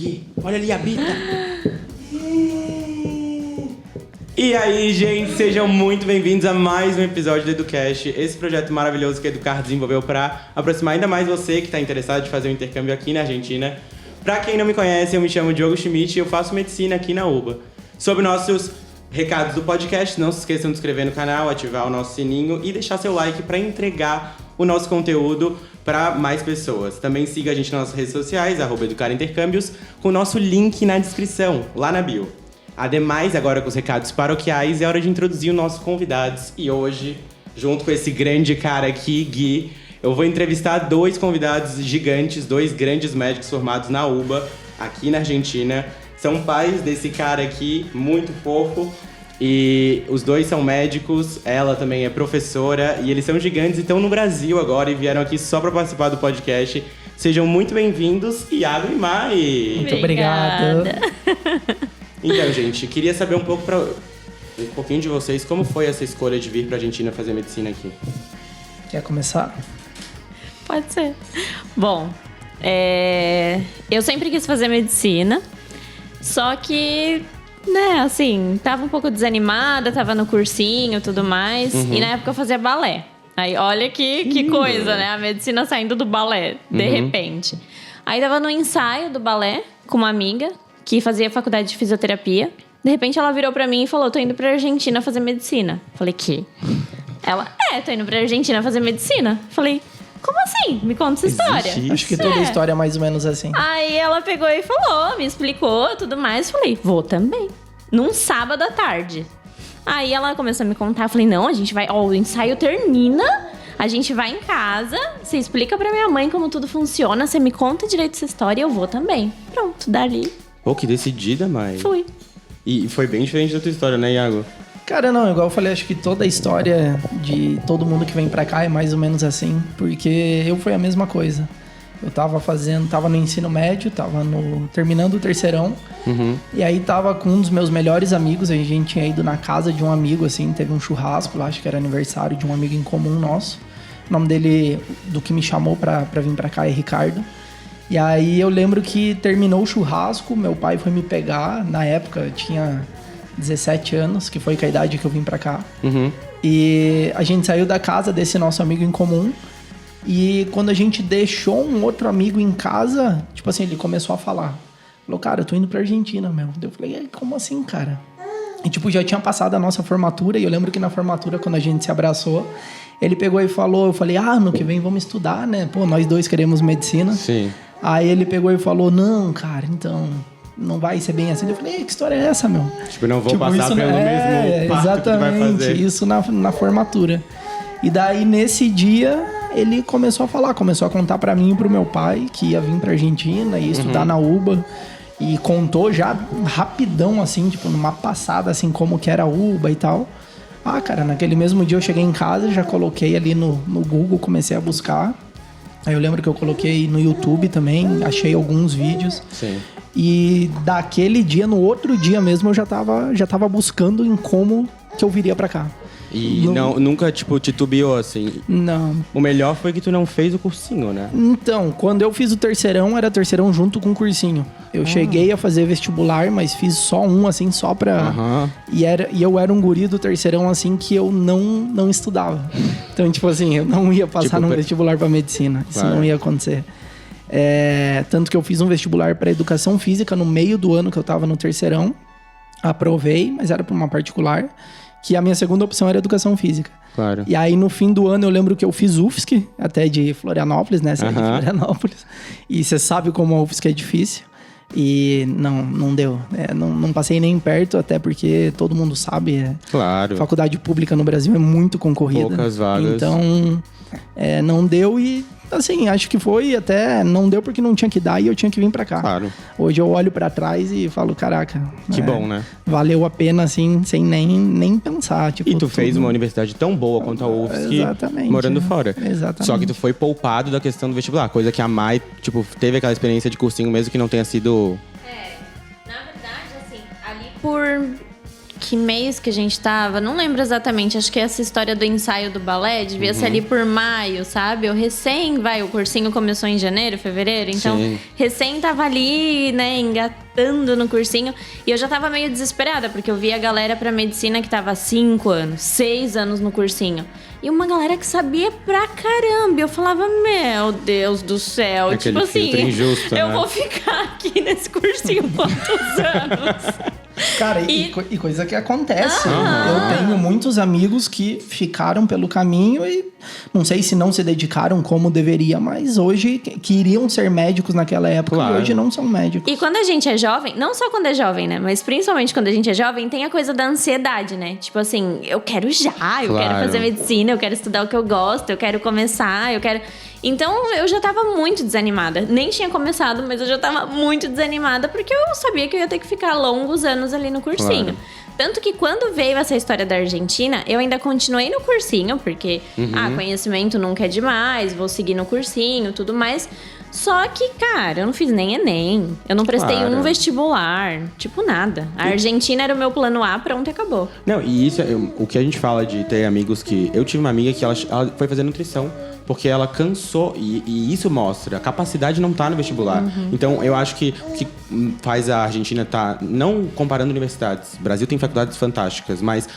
Gui. Olha ali a Bita. E aí, gente, sejam muito bem-vindos a mais um episódio do EduCast, esse projeto maravilhoso que a Educar desenvolveu para aproximar ainda mais você que está interessado em fazer um intercâmbio aqui na Argentina. Para quem não me conhece, eu me chamo Diogo Schmidt e eu faço medicina aqui na UBA. Sobre nossos recados do podcast, não se esqueçam de se inscrever no canal, ativar o nosso sininho e deixar seu like para entregar o nosso conteúdo para mais pessoas. Também siga a gente nas nossas redes sociais, @educarintercâmbios, com o nosso link na descrição, lá na bio. Ademais, agora com os recados paroquiais, é hora de introduzir os nossos convidados. E hoje, junto com esse grande cara aqui, Gui, eu vou entrevistar dois convidados gigantes, dois grandes médicos formados na UBA, aqui na Argentina. São pais desse cara aqui, muito fofo. E os dois são médicos, ela também é professora. E eles são gigantes e estão no Brasil agora e vieram aqui só para participar do podcast. Sejam muito bem-vindos, Iago e Mai. Muito obrigado. Então, gente, queria saber um pouquinho de vocês. Como foi essa escolha de vir pra Argentina fazer medicina aqui? Quer começar? Pode ser. Bom, eu sempre quis fazer medicina, só que, assim, tava um pouco desanimada, tava no cursinho e tudo mais, e na época eu fazia balé. Aí, olha que coisa, né? A medicina saindo do balé, de repente. Aí tava no ensaio do balé com uma amiga que fazia faculdade de fisioterapia. De repente, ela virou pra mim e falou: tô indo pra Argentina fazer medicina. Falei, que? Ela, tô indo pra Argentina fazer medicina. Falei, como assim? Me conta essa história. Acho que toda história é mais ou menos assim. Aí ela pegou e falou, me explicou tudo mais. Falei, vou também. Num sábado à tarde. Aí ela começou a me contar. Falei, não, a gente vai... o ensaio termina, a gente vai em casa, você explica pra minha mãe como tudo funciona, você me conta direito essa história e eu vou também. Pronto, dali... Pô, que decidida, Mai. Fui. E foi bem diferente da tua história, né, Iago? Cara, não, igual eu falei, acho que toda a história de todo mundo que vem pra cá é mais ou menos assim, porque eu foi a mesma coisa. Eu tava no ensino médio, terminando o terceirão, e aí tava com um dos meus melhores amigos, a gente tinha ido na casa de um amigo, assim, teve um churrasco lá, acho que era aniversário de um amigo em comum nosso. O nome dele, do que me chamou pra vir pra cá, é Ricardo. E aí eu lembro que terminou o churrasco, meu pai foi me pegar, na época eu tinha 17 anos, que foi com a idade que eu vim pra cá. E a gente saiu da casa desse nosso amigo em comum, e quando a gente deixou um outro amigo em casa, tipo assim, ele começou a falar. Falou, cara, eu tô indo pra Argentina, meu. Eu falei, como assim, cara? E tipo, já tinha passado a nossa formatura, e eu lembro que na formatura, quando a gente se abraçou, ele pegou e falou, eu falei, ano que vem vamos estudar, né? Pô, nós dois queremos medicina. Sim. Aí ele pegou e falou, não, cara, então não vai ser bem assim. Eu falei, que história é essa, meu? Tipo, não vou passar pelo mesmo parto que tu vai fazer. Isso na formatura. E daí, nesse dia, ele começou a contar pra mim e pro meu pai que ia vir pra Argentina, ia estudar na UBA. E contou já rapidão, assim, tipo, numa passada, assim, como que era a UBA e tal. Ah, cara, naquele mesmo dia eu cheguei em casa, já coloquei ali no Google, comecei a buscar. Aí eu lembro que eu coloquei no YouTube também, achei alguns vídeos. Sim. E daquele dia, no outro dia mesmo, eu já tava buscando em como que eu viria pra cá. E nunca, tipo, titubeou, assim? Não. O melhor foi que tu não fez o cursinho, né? Então, quando eu fiz o terceirão, era terceirão junto com o cursinho. Eu cheguei a fazer vestibular, mas fiz só um, assim, só pra... E eu era um guri do terceirão, assim, que eu não estudava. Então, tipo assim, eu não ia passar no vestibular pra medicina. Isso não ia acontecer. Tanto que eu fiz um vestibular pra educação física no meio do ano que eu tava no terceirão. Aprovei, mas era pra uma particular. Que a minha segunda opção era educação física. Claro. E aí, no fim do ano, eu lembro que eu fiz UFSC, até de Florianópolis, né? Saí de Florianópolis. E você sabe como a UFSC é difícil. E não deu. Não passei nem perto, até porque todo mundo sabe. Claro. Faculdade pública no Brasil é muito concorrida. Poucas vagas. Então, não deu e... Assim, acho que foi até... Não deu porque não tinha que dar e eu tinha que vir pra cá. Claro. Hoje eu olho pra trás e falo, caraca... Que bom, né? Valeu a pena, assim, sem nem pensar. Tipo, e tu fez uma universidade tão boa quanto a UFSC, morando fora. Exatamente. Só que tu foi poupado da questão do vestibular. Coisa que a Mai, tipo, teve aquela experiência de cursinho mesmo que não tenha sido... Na verdade, assim, ali por que mês que a gente tava, não lembro exatamente, acho que essa história do ensaio do balé devia ser ali por maio, sabe? O cursinho começou em janeiro, fevereiro, então recém tava ali, né, engatando no cursinho, e eu já tava meio desesperada, porque eu via a galera pra medicina que tava 5 anos, 6 anos no cursinho. E uma galera que sabia pra caramba. Eu falava, meu Deus do céu. Aquele tipo assim, injusto, eu né? vou ficar aqui nesse cursinho quantos anos? Cara, e coisa que acontece. Eu tenho muitos amigos que ficaram pelo caminho e não sei se não se dedicaram como deveria, mas hoje queriam ser médicos naquela época Claro. e hoje não são médicos. E quando a gente é jovem, não só quando é jovem, né? Mas principalmente quando a gente é jovem, tem a coisa da ansiedade, né? Tipo assim, eu quero já, eu quero Claro. fazer medicina, eu quero estudar o que eu gosto, eu quero começar, eu quero... Então, eu já tava muito desanimada. Nem tinha começado, mas eu já tava muito desanimada porque eu sabia que eu ia ter que ficar longos anos ali no cursinho. Claro. Tanto que quando veio essa história da Argentina, eu ainda continuei no cursinho, porque, conhecimento nunca é demais, vou seguir no cursinho, tudo mais. Só que, cara, eu não fiz nem Enem. Eu não prestei Claro. um vestibular. Tipo, nada. A Argentina era o meu plano A, pronto e acabou. Não, e isso, o que a gente fala de ter amigos que... Eu tive uma amiga que ela foi fazer nutrição porque ela cansou, e isso mostra, a capacidade não tá no vestibular. Então, eu acho que o que faz a Argentina tá, não comparando universidades, o Brasil tem faculdades fantásticas, mas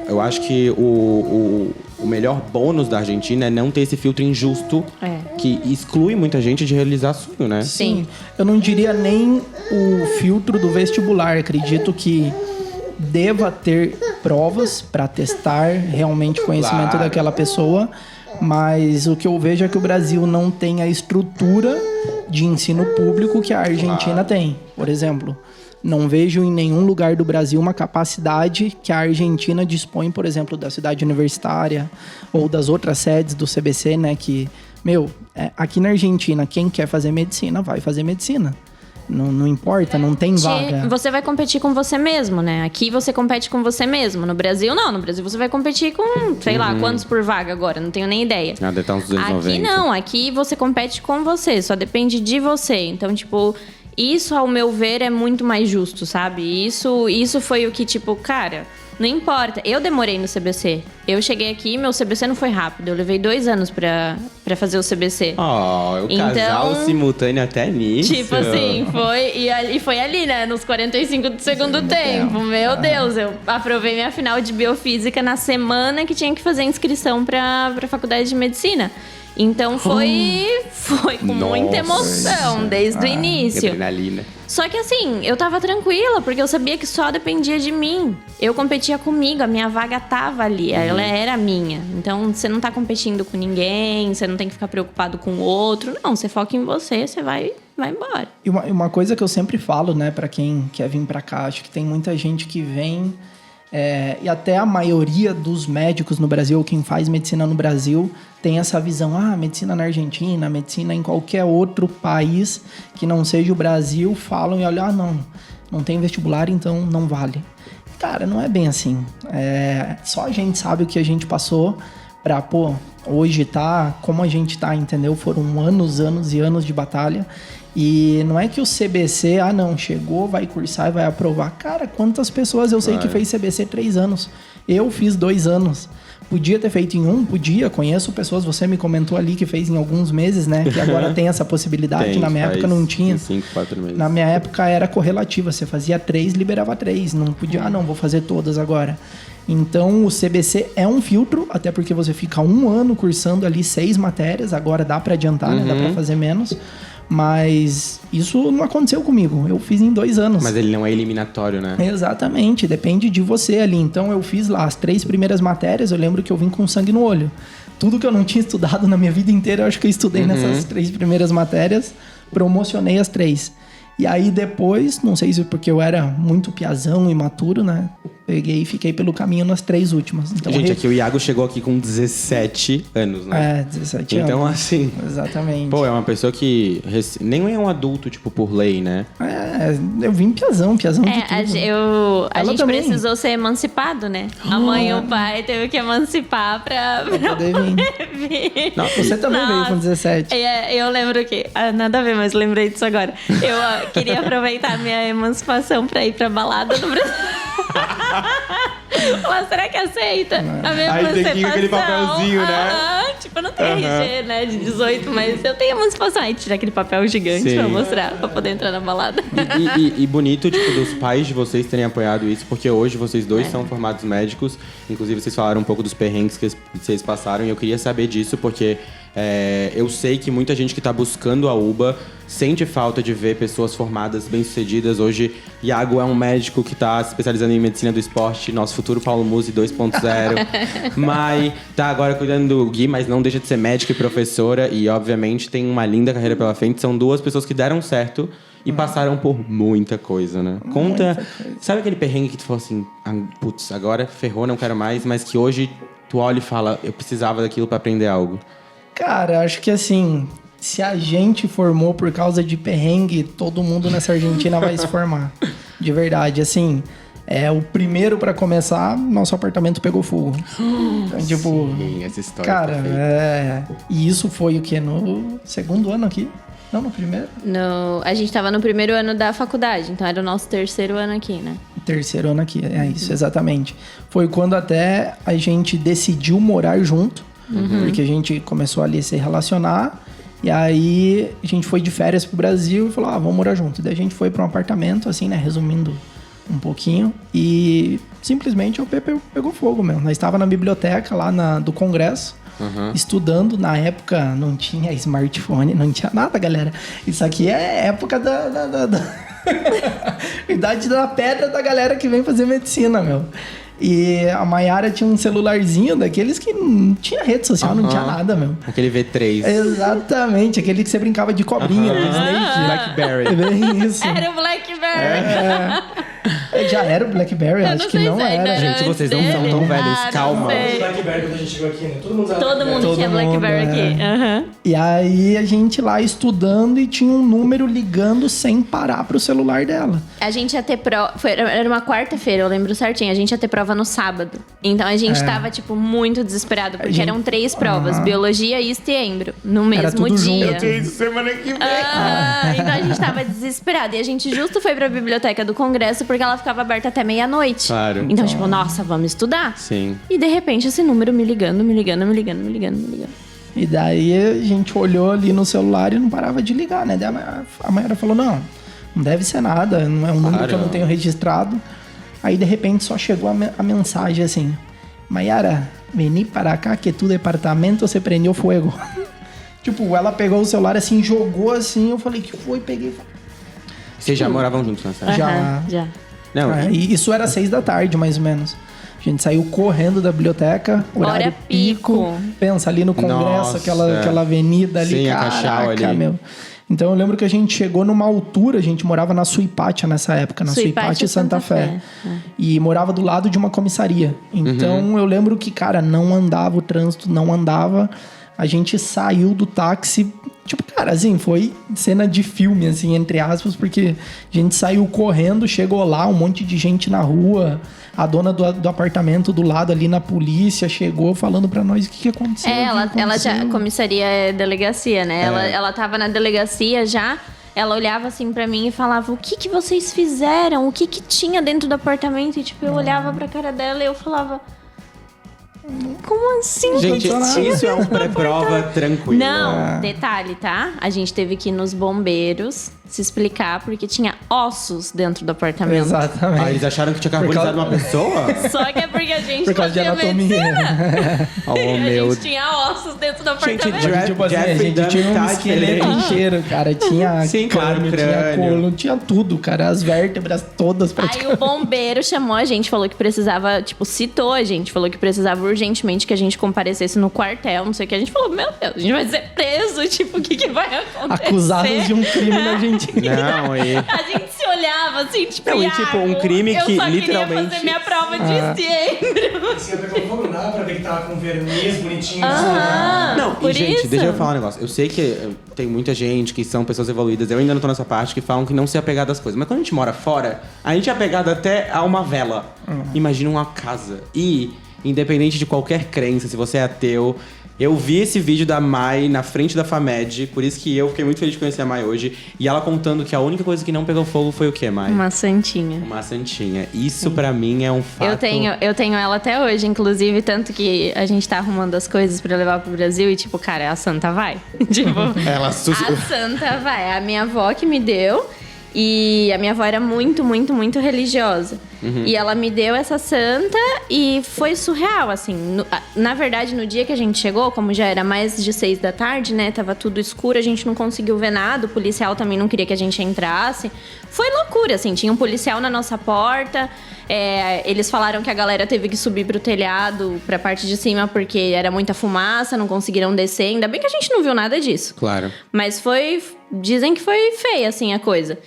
eu acho que o melhor bônus da Argentina é não ter esse filtro injusto que exclui muita gente de realizar sonho, né? Sim. Eu não diria nem o filtro do vestibular. Acredito que deva ter provas para testar realmente o conhecimento Claro. daquela pessoa, mas o que eu vejo é que o Brasil não tem a estrutura de ensino público que a Argentina tem. Por exemplo, não vejo em nenhum lugar do Brasil uma capacidade que a Argentina dispõe, por exemplo, da cidade universitária ou das outras sedes do CBC, né? Que, aqui na Argentina, quem quer fazer medicina, vai fazer medicina. Não importa, não tem vaga. Você vai competir com você mesmo, né? Aqui você compete com você mesmo. No Brasil, não. No Brasil você vai competir com, sei lá, quantos por vaga agora? Não tenho nem ideia. Ah, deve estar uns 290. Aqui não. Aqui você compete com você. Só depende de você. Então, tipo... Isso, ao meu ver, é muito mais justo, sabe? Isso foi o que, tipo, cara, não importa. Eu demorei no CBC. Eu cheguei aqui, meu CBC não foi rápido. Eu levei 2 anos pra fazer o CBC. O casal simultâneo até nisso. Tipo assim, foi ali, né? Nos 45 do segundo tempo. Meu Deus, eu aprovei minha final de biofísica na semana que tinha que fazer a inscrição pra faculdade de medicina. Então foi com muita emoção desde o início. Adrenalina. Só que assim, eu tava tranquila, porque eu sabia que só dependia de mim. Eu competia comigo, a minha vaga tava ali, ela era minha. Então você não tá competindo com ninguém, você não tem que ficar preocupado com o outro. Não, você foca em você, você vai embora. E uma coisa que eu sempre falo, né, pra quem quer vir pra cá, acho que tem muita gente que vem... e até a maioria dos médicos no Brasil, ou quem faz medicina no Brasil, tem essa visão, medicina na Argentina, medicina em qualquer outro país que não seja o Brasil, falam e olham, não tem vestibular, então não vale. Cara, não é bem assim. Só a gente sabe o que a gente passou pra, hoje tá como a gente tá, entendeu? Foram anos e anos de batalha. E não é que o CBC, chegou, vai cursar e vai aprovar. Cara, quantas pessoas eu sei que fez CBC 3 anos? Eu fiz 2 anos. Podia ter feito em 1? Podia. Conheço pessoas, você me comentou ali que fez em alguns meses, né? Que agora tem essa possibilidade. Na minha época não tinha. 5, 4 meses. Na minha época era correlativa. Você fazia 3, liberava 3. Não podia, vou fazer todas agora. Então, o CBC é um filtro, até porque você fica 1 ano cursando ali 6 matérias. Agora dá pra adiantar, né? Dá pra fazer menos. Mas isso não aconteceu comigo. Eu fiz em 2 anos. Mas ele não é eliminatório, né? Exatamente. Depende de você ali. Então, eu fiz lá as 3 primeiras matérias. Eu lembro que eu vim com sangue no olho. Tudo que eu não tinha estudado na minha vida inteira, eu acho que eu estudei nessas 3 primeiras matérias. Promocionei as 3. E aí depois, não sei se porque eu era muito piazão, imaturo, né? Peguei e fiquei pelo caminho nas 3 últimas. Então, Gente, aqui o Iago chegou aqui com 17 anos, né? 17 anos. Então, assim... Exatamente. é uma pessoa que nem é um adulto, tipo, por lei, né? Eu vim piazão de tudo. A gente também. precisou ser emancipado, né? A mãe e o pai teve que emancipar pra poder vir. Não, você também veio com 17. Eu lembro que... nada a ver, mas lembrei disso agora. Eu queria aproveitar a minha emancipação pra ir pra balada no Brasil. Falar, será que aceita? A minha Aí tem que ir com aquele emancipação. papelzinho, né? Tipo, eu não tenho RG, né, de 18, mas eu tenho emancipação. Aí tira aquele papel gigante Sim. pra mostrar, pra poder entrar na balada. E bonito, tipo, dos pais de vocês terem apoiado isso, porque hoje vocês dois são formados médicos. Inclusive, vocês falaram um pouco dos perrengues que vocês passaram. E eu queria saber disso, porque eu sei que muita gente que tá buscando a UBA sente falta de ver pessoas formadas, bem-sucedidas. Hoje, Iago é um médico que tá se especializando em medicina do esporte, nosso futuro Paulo Musi 2.0. Mai tá agora cuidando do Gui, mas não deixa de ser médica e professora. E, obviamente, tem uma linda carreira pela frente. São duas pessoas que deram certo e passaram por muita coisa, né? Conta... Sabe aquele perrengue que tu falou assim... Putz, agora ferrou, não quero mais. Mas que hoje tu olha e fala... Eu precisava daquilo pra aprender algo. Cara, acho que assim... Se a gente formou por causa de perrengue, todo mundo nessa Argentina vai se formar. De verdade, assim... o primeiro pra começar, nosso apartamento pegou fogo. Então, tipo... Sim, essa história. Cara, E isso foi o quê? No segundo ano aqui? Não, no primeiro? A gente tava no primeiro ano da faculdade, então era o nosso terceiro ano aqui, né? Terceiro ano aqui, é isso, exatamente. Foi quando até a gente decidiu morar junto, porque a gente começou ali a se relacionar, e aí a gente foi de férias pro Brasil e falou, vamos morar junto. Daí a gente foi pra um apartamento, assim, né, resumindo um pouquinho, e simplesmente o PP pegou fogo mesmo. Nós estava na biblioteca lá do Congresso, estudando. Na época não tinha smartphone, não tinha nada, galera. Isso aqui é época da idade da pedra da galera que vem fazer medicina, meu. E a Mayara tinha um celularzinho daqueles que não tinha rede social, não tinha nada, meu. Aquele V3. Exatamente, aquele que você brincava de cobrinha, do Snake. Blackberry. É bem isso. Era o Blackberry. Já era o Blackberry? Eu Acho não que sei não se ainda era. Gente, vocês não são tão velhos, não calma. sei. Blackberry quando a gente chegou aqui, né? Todo mundo usava Todo Blackberry. mundo tinha Todo mundo, Blackberry aqui. Aham. E aí a gente lá estudando e tinha um número ligando sem parar pro celular dela. A gente ia ter prova. Era uma quarta-feira, eu lembro certinho. A gente ia ter prova no sábado. Então a gente tava, tipo, muito desesperado. Porque eram 3 provas: biologia, histo e embro. No mesmo tudo dia. junto. Isso semana que vem. Então a gente tava desesperado. E a gente justo foi pra biblioteca do Congresso porque ela ficava aberta até meia-noite. Claro. Então, tipo, nossa, vamos estudar. Sim. E de repente esse número me ligando. E daí a gente olhou ali no celular e não parava de ligar, né? Daí a Mayara falou, não deve ser nada, não é um número que eu não tenho registrado. Aí de repente só chegou a mensagem assim, Mayara, vení para cá que tu departamento se prendeu fogo. Tipo, ela pegou o celular assim, jogou assim, eu falei, que foi? Peguei. Vocês já moravam juntos nessa época? Já. Não, E isso era 6 da tarde, mais ou menos. A gente saiu correndo da biblioteca, horário Hora pico. Pensa, ali no Congresso, Nossa. aquela avenida ali, Sim, a caraca, Cachau ali. meu. Então eu lembro que a gente chegou numa altura, a gente morava na Suipátia nessa época, na Suipátia Santa Fé. E morava do lado de uma comissaria. Então eu lembro que, cara, não andava o trânsito, não andava. A gente saiu do táxi, tipo, cara, assim, foi cena de filme, assim, entre aspas, porque a gente saiu correndo, chegou lá, um monte de gente na rua, a dona do apartamento do lado ali na polícia chegou falando pra nós o que aconteceu. Ela já, comissaria é delegacia, né? Ela tava na delegacia já, ela olhava assim pra mim e falava, o que vocês fizeram? O que tinha dentro do apartamento? E tipo, eu olhava pra cara dela e eu falava... Como assim? gente, Que isso é um pré-prova tranquilo. Não, detalhe, tá? A gente teve que ir nos bombeiros se explicar porque tinha ossos dentro do apartamento. Exatamente. Ah, eles acharam que tinha carbonizado uma pessoa? Só que é porque a gente Por causa de fazia anatomia. medicina. Oh, E a meu gente tinha ossos dentro do Gente, apartamento. Tipo assim, a Jeffrey gente Dahmer tinha um tá esqueleto diferente. inteiro, cara. Tinha Sim, claro, crânio, tinha crânio. coluna, tinha tudo, cara. As vértebras todas Aí praticamente. o bombeiro chamou a gente, falou que precisava, tipo, citou a gente, falou que precisava urgentemente que a gente comparecesse no quartel, não sei o que. A gente falou, meu Deus, a gente vai ser preso, tipo, o que vai acontecer? Acusados de um crime na Argentina. Não, e... A gente se olhava assim, tipo, Não, e, tipo, um crime eu que só literalmente- queria fazer minha prova de ciência. Assim, eu pegou fogo, não dava pra ver que tava com verniz bonitinho. Não, por e gente, isso. deixa eu falar um negócio. Eu sei que tem muita gente que são pessoas evoluídas, eu ainda não tô nessa parte, que falam que não se apegado às coisas. Mas quando a gente mora fora, a gente é apegado até a uma vela. Imagina uma casa. E, independente de qualquer crença, se você é ateu, Eu vi esse vídeo da Mai na frente da Famed, por isso que eu fiquei muito feliz de conhecer a Mai hoje. E ela contando que a única coisa que não pegou fogo foi o quê, Mai? Uma santinha. Uma santinha. Isso pra mim é um fato... Eu tenho ela até hoje, inclusive, tanto que a gente tá arrumando as coisas pra levar pro Brasil e tipo, cara, a santa vai. Tipo, Ela a santa vai. A minha avó que me deu... E a minha avó era muito, muito, muito religiosa. E ela me deu essa santa e foi surreal, assim. Na verdade, no dia que a gente chegou, como já era mais de 6 da tarde, né? Tava tudo escuro, a gente não conseguiu ver nada. O policial também não queria que a gente entrasse. Foi loucura, assim. Tinha um policial na nossa porta. Eles falaram que a galera teve que subir pro telhado, pra parte de cima, porque era muita fumaça, não conseguiram descer. Ainda bem que a gente não viu nada disso. Claro. Mas dizem que foi feia, assim, a coisa.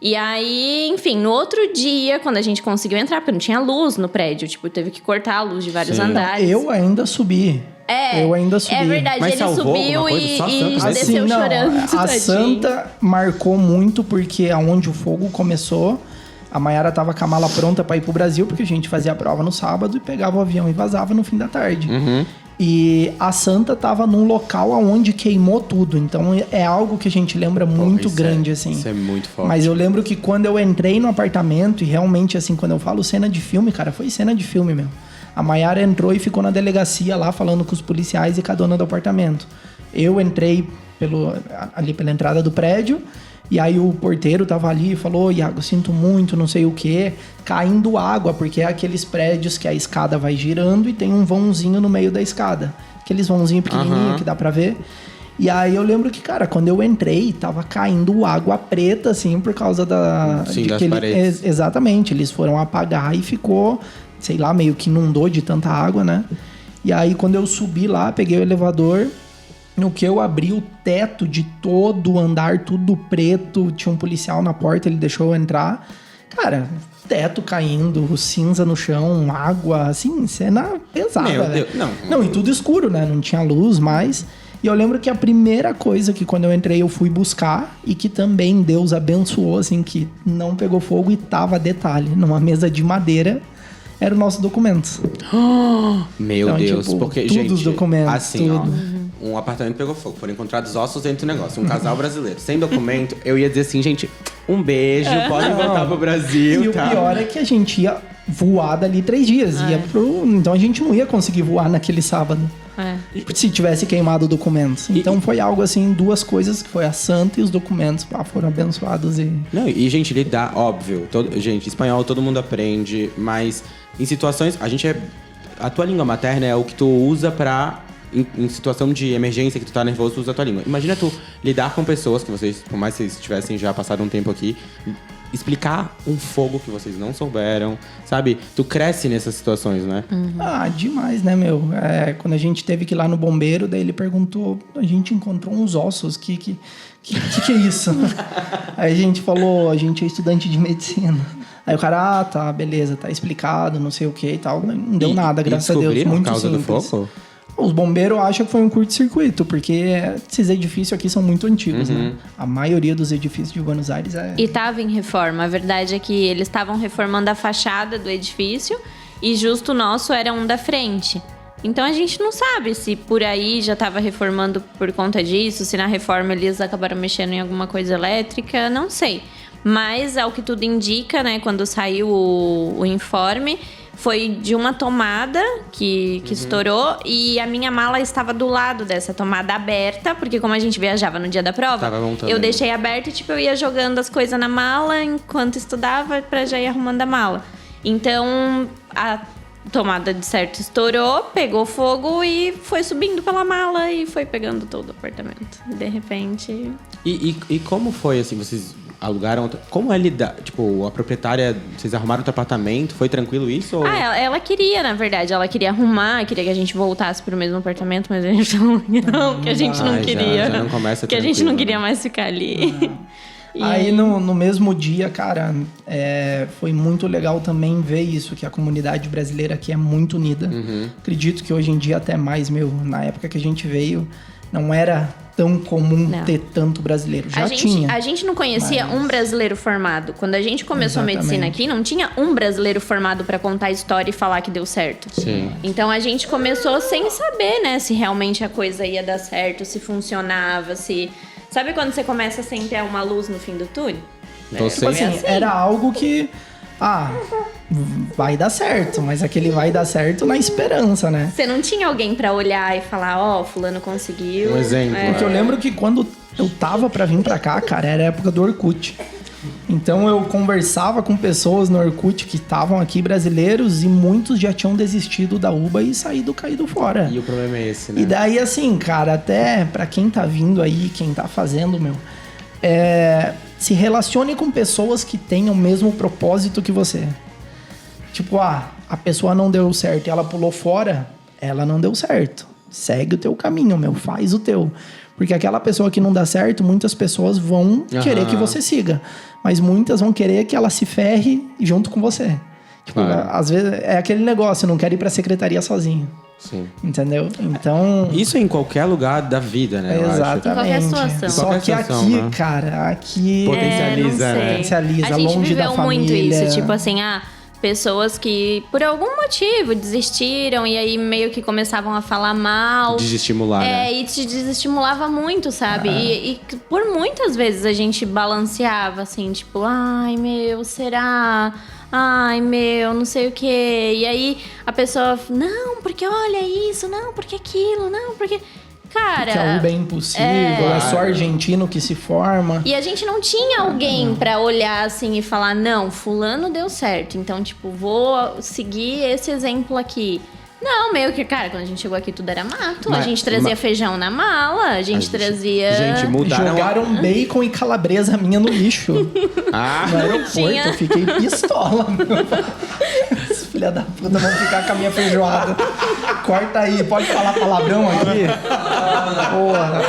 E aí, enfim, no outro dia, quando a gente conseguiu entrar, porque não tinha luz no prédio, tipo, teve que cortar a luz de vários andares. Eu ainda subi. Eu ainda subi. É verdade, Mas ele salvou subiu alguma coisa? Só a e Santa? desceu não, chorando. a tadinho. Santa marcou muito porque aonde o fogo começou, a Mayara tava com a mala pronta pra ir pro Brasil, porque a gente fazia a prova no sábado e pegava o avião e vazava no fim da tarde. E a Santa tava num local onde queimou tudo. Então é algo que a gente lembra muito grande, assim. Isso é muito forte. Mas eu lembro que quando eu entrei no apartamento, e realmente, assim, quando eu falo cena de filme, cara, foi cena de filme mesmo. A Mayara entrou e ficou na delegacia lá falando com os policiais e com a dona do apartamento. Eu entrei ali pela entrada do prédio. E aí o porteiro tava ali e falou, Iago, sinto muito, não sei o quê, caindo água, porque é aqueles prédios que a escada vai girando e tem um vãozinho no meio da escada. Aqueles vãozinhos pequenininhos que dá pra ver. E aí eu lembro que, cara, quando eu entrei, tava caindo água preta, assim, por causa Sim, das paredes. Exatamente, eles foram apagar e ficou, sei lá, meio que inundou de tanta água, né? E aí quando eu subi lá, peguei o elevador... No que eu abri o teto de todo o andar, tudo preto, tinha um policial na porta, ele deixou eu entrar. Cara, teto caindo, cinza no chão, água, assim, cena pesada, Meu né? Deus, Não, e tudo escuro, né? Não tinha luz mais. E eu lembro que a primeira coisa que quando eu entrei eu fui buscar e que também Deus abençoou, assim, que não pegou fogo e tava, detalhe, numa mesa de madeira, era o nosso documento. Meu Então, Deus, tipo, porque, tudo gente, os documentos, assim, tudo. ó, um apartamento pegou fogo, foram encontrados ossos dentro do negócio, um casal brasileiro, sem documento, eu ia dizer assim, gente, um beijo, podem voltar pro Brasil, E tá? o pior é que a gente ia voar dali 3 dias, então a gente não ia conseguir voar naquele sábado. Se tivesse queimado documentos. Então foi algo assim, 2 coisas, que foi a santa e os documentos, foram abençoados e... Não, e gente, lidar, óbvio, gente, espanhol todo mundo aprende, mas em situações, a tua língua materna é o que tu usa pra, em situação de emergência, que tu tá nervoso, tu usa a tua língua. Imagina tu lidar com pessoas que vocês, por mais que vocês tivessem já passado um tempo aqui, explicar um fogo que vocês não souberam, sabe? Tu cresce nessas situações, né? Ah, demais, né, meu? Quando a gente teve que ir lá no bombeiro, daí ele perguntou, a gente encontrou uns ossos, que é isso? Aí a gente falou, a gente é estudante de medicina. Aí o cara, tá, beleza, tá explicado, não sei o que e tal. Não deu nada, graças a Deus. Muito a causa simples. do fogo? Os bombeiros acham que foi um curto-circuito, porque esses edifícios aqui são muito antigos, né? A maioria dos edifícios de Buenos Aires E tava em reforma. A verdade é que eles estavam reformando a fachada do edifício e justo o nosso era um da frente. Então a gente não sabe se por aí já estava reformando por conta disso, se na reforma eles acabaram mexendo em alguma coisa elétrica, não sei. Mas, ao que tudo indica, né, quando saiu o informe, foi de uma tomada que estourou e a minha mala estava do lado dessa tomada aberta, porque como a gente viajava no dia da prova, eu deixei aberta e tipo, eu ia jogando as coisas na mala enquanto estudava pra já ir arrumando a mala. Então, a tomada de certo estourou, pegou fogo e foi subindo pela mala e foi pegando todo o apartamento. E de repente... E como foi, assim, vocês alugaram... Como é lidar? Tipo, a proprietária... Vocês arrumaram outro apartamento? Foi tranquilo isso? Ou... ela queria, na verdade. Ela queria arrumar, queria que a gente voltasse pro mesmo apartamento, mas a gente falou que não, que a gente não queria. Já não começa que a gente não queria mais ficar ali. Aí no mesmo dia, cara, foi muito legal também ver isso, que a comunidade brasileira aqui é muito unida. Acredito que hoje em dia até mais, na época que a gente veio, não era tão comum Não. ter tanto brasileiro. Já a gente, tinha. A gente não conhecia um brasileiro formado. Quando a gente começou a medicina Exatamente. aqui, não tinha um brasileiro formado pra contar a história e falar que deu certo. Sim. Então a gente começou sem saber, né, se realmente a coisa ia dar certo, se funcionava, se... Sabe quando você começa sem ter uma luz no fim do túnel? Então, Tipo assim, era algo que... vai dar certo, mas aquele vai dar certo na esperança, né? Você não tinha alguém pra olhar e falar, fulano conseguiu. Um exemplo. Porque eu lembro que quando eu tava pra vir pra cá, cara, era a época do Orkut. Então eu conversava com pessoas no Orkut que estavam aqui, brasileiros, e muitos já tinham desistido da UBA e caído fora. E o problema é esse, né? E daí, assim, cara, até pra quem tá vindo aí, quem tá fazendo, se relacione com pessoas que tenham o mesmo propósito que você. Tipo, a pessoa não deu certo e ela pulou fora, ela não deu certo. Segue o teu caminho, faz o teu. Porque aquela pessoa que não dá certo, muitas pessoas vão querer que você siga. Mas muitas vão querer que ela se ferre junto com você. Tipo, às vezes é aquele negócio, não quero ir pra secretaria sozinho. Sim. Entendeu? Então... Isso é em qualquer lugar da vida, né? eu acho. Exatamente. Em qualquer situação. Só Qualquer que situação, aqui, né? cara, aqui... Potencializa, não sei. né? Potencializa, A gente longe da viveu muito família. isso, tipo assim, pessoas que por algum motivo desistiram e aí meio que começavam a falar mal. Desestimular, né? E te desestimulava muito, sabe? E por muitas vezes a gente balanceava assim, tipo, ai meu, será? Ai meu, não sei o quê. E aí a pessoa, não, porque olha isso, não, porque aquilo, não, porque... Cara... Que a UBA é impossível, é só argentino que se forma. E a gente não tinha alguém pra olhar assim e falar, não, fulano deu certo, então, tipo, vou seguir esse exemplo aqui. Não, meio que, cara, quando a gente chegou aqui tudo era mato. A gente trazia feijão na mala, a gente trazia... Gente, mudaram... Jogaram bacon e calabresa minha no lixo. No aeroporto, Tinha. eu fiquei pistola, Esses filha da puta vão ficar com a minha feijoada. Corta aí, pode falar palavrão aqui? Porra.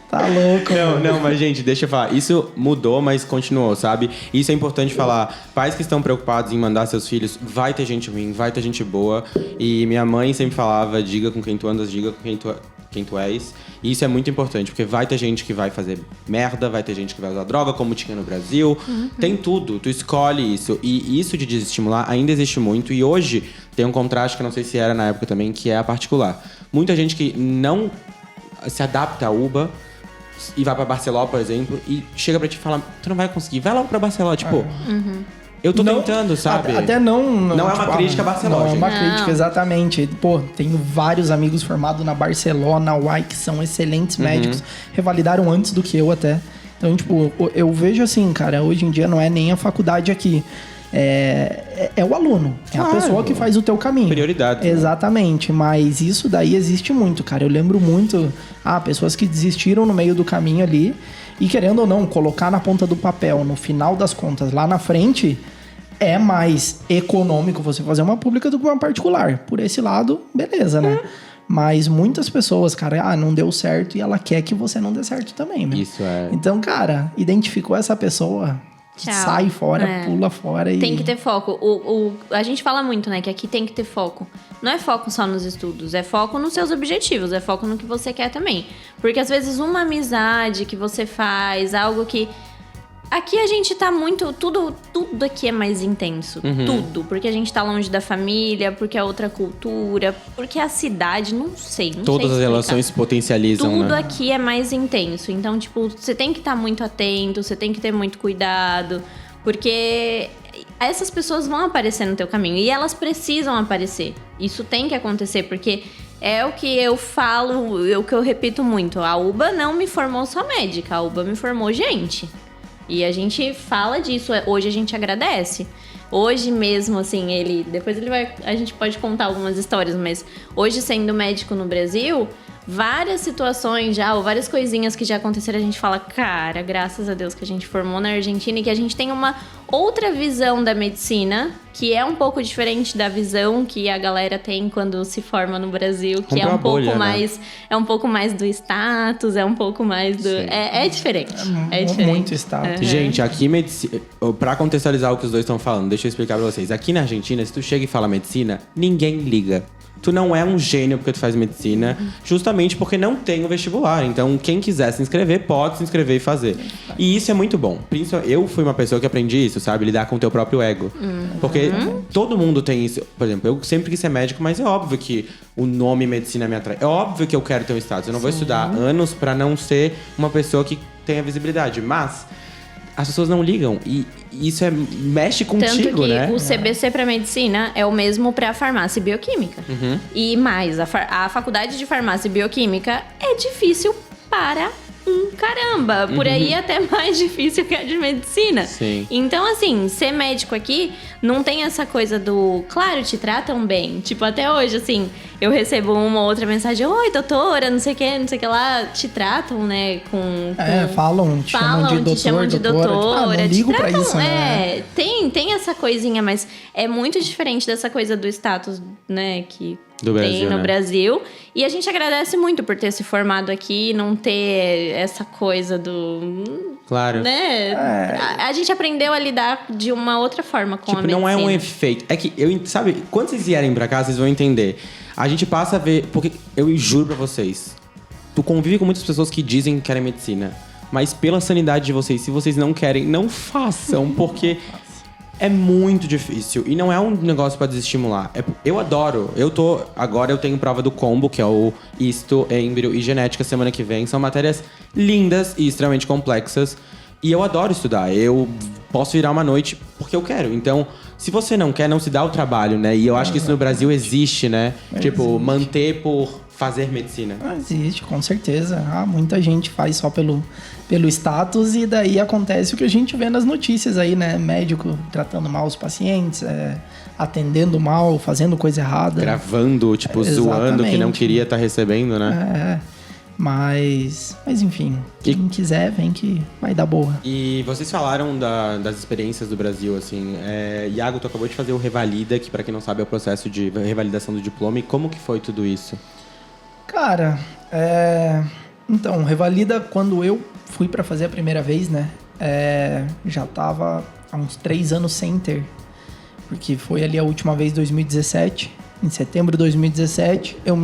Tá louco. Não, mas gente, deixa eu falar. Isso mudou, mas continuou, sabe? Isso é importante falar. Pais que estão preocupados em mandar seus filhos, vai ter gente ruim, vai ter gente boa. E minha mãe sempre falava, diga com quem tu andas, diga com quem tu és. E isso é muito importante, porque vai ter gente que vai fazer merda, vai ter gente que vai usar droga, como tinha no Brasil. Tem tudo, tu escolhe isso. E isso de desestimular ainda existe muito. E hoje tem um contraste que eu não sei se era na época também, que é a particular. Muita gente que não se adapta à UBA e vai pra Barcelona, por exemplo, e chega pra ti e fala, tu não vai conseguir, vai logo pra Barcelona. Tipo, eu tô tentando, sabe? Até não... Não é uma crítica a Barcelona, Não é uma gente. crítica, exatamente. Pô, tenho vários amigos formados na Barcelona, na UAI, que são excelentes médicos. Revalidaram antes do que eu até. Então, tipo, eu vejo assim, cara, hoje em dia não é nem a faculdade aqui. É o aluno. É a Claro. pessoa que faz o teu caminho. Prioridade, né? Exatamente. Mas isso daí existe muito, cara. Eu lembro muito... pessoas que desistiram no meio do caminho ali. E querendo ou não, colocar na ponta do papel, no final das contas, lá na frente... É mais econômico você fazer uma pública do que uma particular. Por esse lado, beleza, né? Mas muitas pessoas, cara, não deu certo e ela quer que você não dê certo também, né? Isso é... Então, cara, identificou essa pessoa, Tchau. sai fora, É. pula fora e... Tem que ter foco. A gente fala muito, né, que aqui tem que ter foco. Não é foco só nos estudos, é foco nos seus objetivos, é foco no que você quer também. Porque às vezes uma amizade que você faz, algo que... Aqui a gente tá muito... Tudo aqui é mais intenso. Tudo. Porque a gente tá longe da família, porque é outra cultura, porque a cidade, não sei Todas sei as explicar. relações se potencializam, Tudo né? aqui é mais intenso. Então, tipo, você tem que estar muito atento, você tem que ter muito cuidado, porque essas pessoas vão aparecer no teu caminho e elas precisam aparecer. Isso tem que acontecer, porque é o que eu falo, é o que eu repito muito. A UBA não me formou só médica, a UBA me formou gente. E a gente fala disso, hoje a gente agradece. Hoje mesmo, assim, depois a gente pode contar algumas histórias, mas hoje sendo médico no Brasil, várias situações já, ou várias coisinhas que já aconteceram, a gente fala, cara, graças a Deus que a gente formou na Argentina e que a gente tem uma outra visão da medicina, que é um pouco diferente da visão que a galera tem quando se forma no Brasil, que é Comprou um a bolha, pouco né? mais, é um pouco mais do status, é um pouco mais do... Sim. É diferente. É diferente. Muito status. Gente, aqui medicina... Pra contextualizar o que os dois estão falando, deixa eu explicar pra vocês. Aqui na Argentina, se tu chega e fala medicina, ninguém liga. tu não é um gênio porque tu faz medicina, justamente porque não tem o vestibular. Então, quem quiser se inscrever, pode se inscrever e fazer. E isso é muito bom. Eu fui uma pessoa que aprendi isso, sabe? Lidar com o teu próprio ego. Porque todo mundo tem isso. Por exemplo, eu sempre quis ser médico, mas é óbvio que o nome medicina me atrai. É óbvio que eu quero ter um status. Eu não vou estudar anos pra não ser uma pessoa que tenha visibilidade. Mas as pessoas não ligam. E isso mexe contigo, Tanto que né? o CBC para medicina é o mesmo para farmácia e bioquímica. E mais, a faculdade de farmácia e bioquímica é difícil para um caramba. Por aí até mais difícil que a de medicina. Sim. Então, assim, ser médico aqui não tem essa coisa do... Claro, te tratam bem. Tipo, até hoje, assim, eu recebo uma ou outra mensagem. Oi, doutora, não sei o que lá. Te tratam, né, com... Te chamam de doutora. Não ligo pra isso, né? Tem essa coisinha, mas é muito diferente dessa coisa do status, né, que Do tem Brasil, no né? Brasil. E a gente agradece muito por ter se formado aqui e não ter essa coisa do... Claro. Né? A gente aprendeu a lidar de uma outra forma com a medicina. Não é um efeito. É que, sabe, quando vocês vierem pra cá, vocês vão entender. A gente passa a ver... Porque eu juro pra vocês, tu convive com muitas pessoas que dizem que querem medicina. Mas pela sanidade de vocês, se vocês não querem, não façam. Porque é muito difícil. E não é um negócio pra desestimular. Eu adoro. Agora eu tenho prova do combo, que é o histo, êmbrio e genética semana que vem. São matérias lindas e extremamente complexas. E eu adoro estudar. Eu posso virar uma noite porque eu quero. Então, se você não quer, não se dá o trabalho, né? E eu acho que isso no Brasil existe, né? Tipo, manter por fazer medicina. Existe, com certeza. Muita gente faz só pelo status e daí acontece o que a gente vê nas notícias aí, né? Médico tratando mal os pacientes, atendendo mal, fazendo coisa errada. Gravando, tipo, zoando que não queria estar recebendo, né? Mas enfim, quem quiser, vem que vai dar boa. E vocês falaram das experiências do Brasil, assim. Iago, tu acabou de fazer o Revalida, que pra quem não sabe é o processo de revalidação do diploma. E como que foi tudo isso? Cara, então, Revalida, quando eu fui pra fazer a primeira vez, né? Já tava há uns 3 anos sem ter. Porque foi ali a última vez, 2017. Em setembro de 2017, eu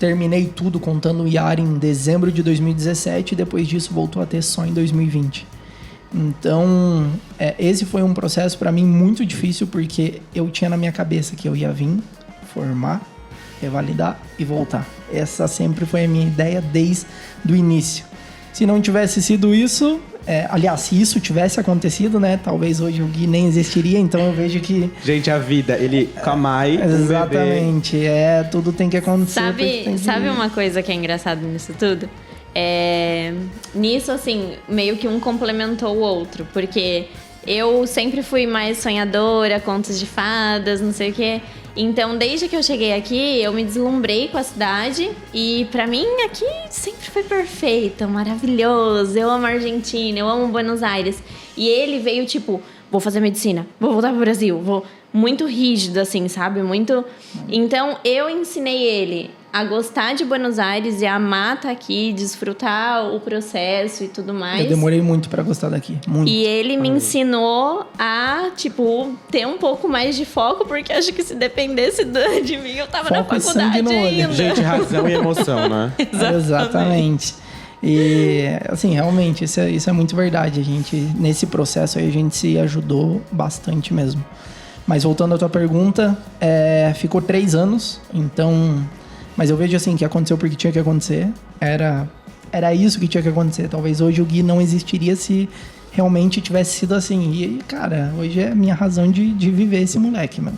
terminei tudo contando o IAR em dezembro de 2017 e depois disso voltou a ter só em 2020. Então, esse foi um processo para mim muito difícil porque eu tinha na minha cabeça que eu ia vir, formar, revalidar e voltar. Essa sempre foi a minha ideia desde o início. Se não tivesse sido isso... aliás, se isso tivesse acontecido, né? Talvez hoje o Gui nem existiria, então eu vejo que... Gente, a vida, ele com a Mai, exatamente, tudo tem que acontecer. Sabe uma coisa que é engraçada nisso tudo? Nisso, assim, meio que um complementou o outro, porque eu sempre fui mais sonhadora, contos de fadas, não sei o quê. Então, desde que eu cheguei aqui, eu me deslumbrei com a cidade e pra mim aqui sempre foi perfeito, maravilhoso. Eu amo a Argentina, eu amo Buenos Aires. E ele veio tipo, vou fazer medicina, vou voltar pro Brasil, muito rígido assim, sabe? Muito. Então, eu ensinei ele a gostar de Buenos Aires e a amar estar aqui, desfrutar o processo e tudo mais. Eu demorei muito pra gostar daqui, muito. E ele me ensinou a, tipo, ter um pouco mais de foco, porque acho que se dependesse de mim, eu tava foco na faculdade ainda. Gente, razão e emoção, né? Exatamente. E, assim, realmente, isso é muito verdade. A gente, nesse processo aí, a gente se ajudou bastante mesmo. Mas voltando à tua pergunta, ficou 3 anos, então... Mas eu vejo assim, que aconteceu porque tinha que acontecer. Era isso que tinha que acontecer. Talvez hoje o Gui não existiria se realmente tivesse sido assim. E, cara, hoje é a minha razão de viver esse moleque, mano.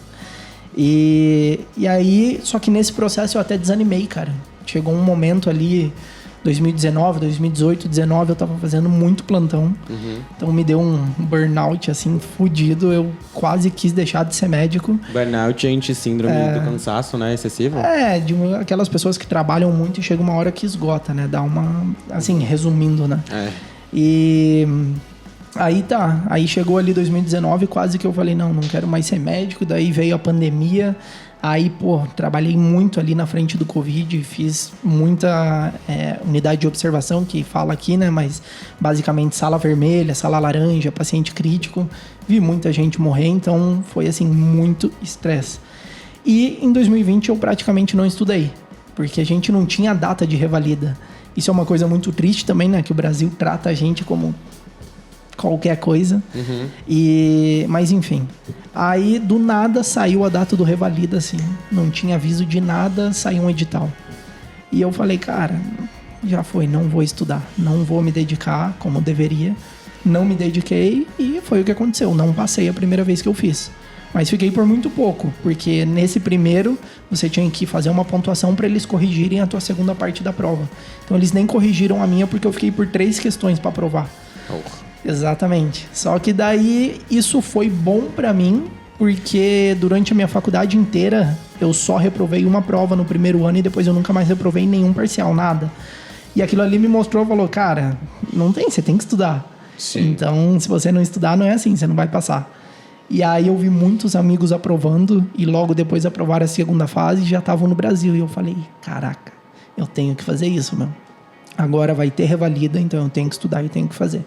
E aí, só que nesse processo eu até desanimei, cara. Chegou um momento ali, 2019, 2018, 2019, eu tava fazendo muito plantão. Então me deu um burnout, assim, fudido. Eu quase quis deixar de ser médico. Burnout, gente, síndrome do cansaço, né? Excessivo. De aquelas pessoas que trabalham muito e chega uma hora que esgota, né? Dá uma... Assim, resumindo, né? E... Aí chegou ali 2019, quase que eu falei, não quero mais ser médico. Daí veio a pandemia. Aí, trabalhei muito ali na frente do Covid, fiz muita unidade de observação, que fala aqui, né? Mas, basicamente, sala vermelha, sala laranja, paciente crítico. Vi muita gente morrer, então foi, assim, muito estresse. E em 2020 eu praticamente não estudei, porque a gente não tinha data de revalida. Isso é uma coisa muito triste também, né? Que o Brasil trata a gente como qualquer coisa. Mas enfim. Aí, do nada, saiu a data do revalida, assim. Não tinha aviso de nada, saiu um edital. E eu falei, cara, já foi, não vou estudar. Não vou me dedicar como deveria. Não me dediquei e foi o que aconteceu. Não passei a primeira vez que eu fiz. Mas fiquei por muito pouco, porque nesse primeiro você tinha que fazer uma pontuação para eles corrigirem a tua segunda parte da prova. Então eles nem corrigiram a minha porque eu fiquei por 3 questões para provar. Exatamente. Só que daí isso foi bom para mim, porque durante a minha faculdade inteira eu só reprovei uma prova no primeiro ano e depois eu nunca mais reprovei nenhum parcial, nada. E aquilo ali me mostrou, falou, cara, não tem, você tem que estudar. Sim. Então, se você não estudar, não é assim, você não vai passar. E aí eu vi muitos amigos aprovando e logo depois aprovaram a segunda fase e já estavam no Brasil. E eu falei, caraca, eu tenho que fazer isso, meu. Agora vai ter revalida, então eu tenho que estudar e tenho que fazer.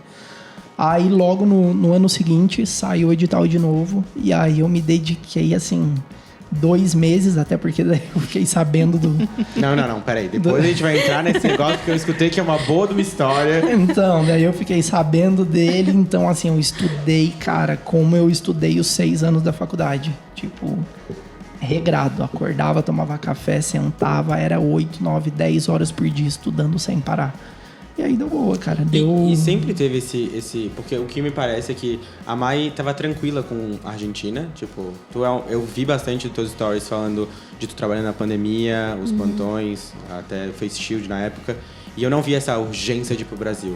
Aí logo no ano seguinte saiu o edital de novo e aí eu me dediquei assim 2 meses, até porque daí eu fiquei sabendo do... Não, peraí. Depois a gente vai entrar nesse negócio que eu escutei que é uma boa de uma história. Então, daí eu fiquei sabendo dele, então assim, eu estudei, cara, como eu estudei os 6 anos da faculdade. Tipo, regrado, acordava, tomava café, sentava, era 8, 9, 10 horas por dia estudando sem parar. E aí deu boa, cara. E sempre teve esse... Porque o que me parece é que a Mai tava tranquila com a Argentina. Tipo, eu vi bastante dos teus stories falando de tu trabalhando na pandemia, os plantões, até Face Shield na época. E eu não vi essa urgência de ir pro Brasil.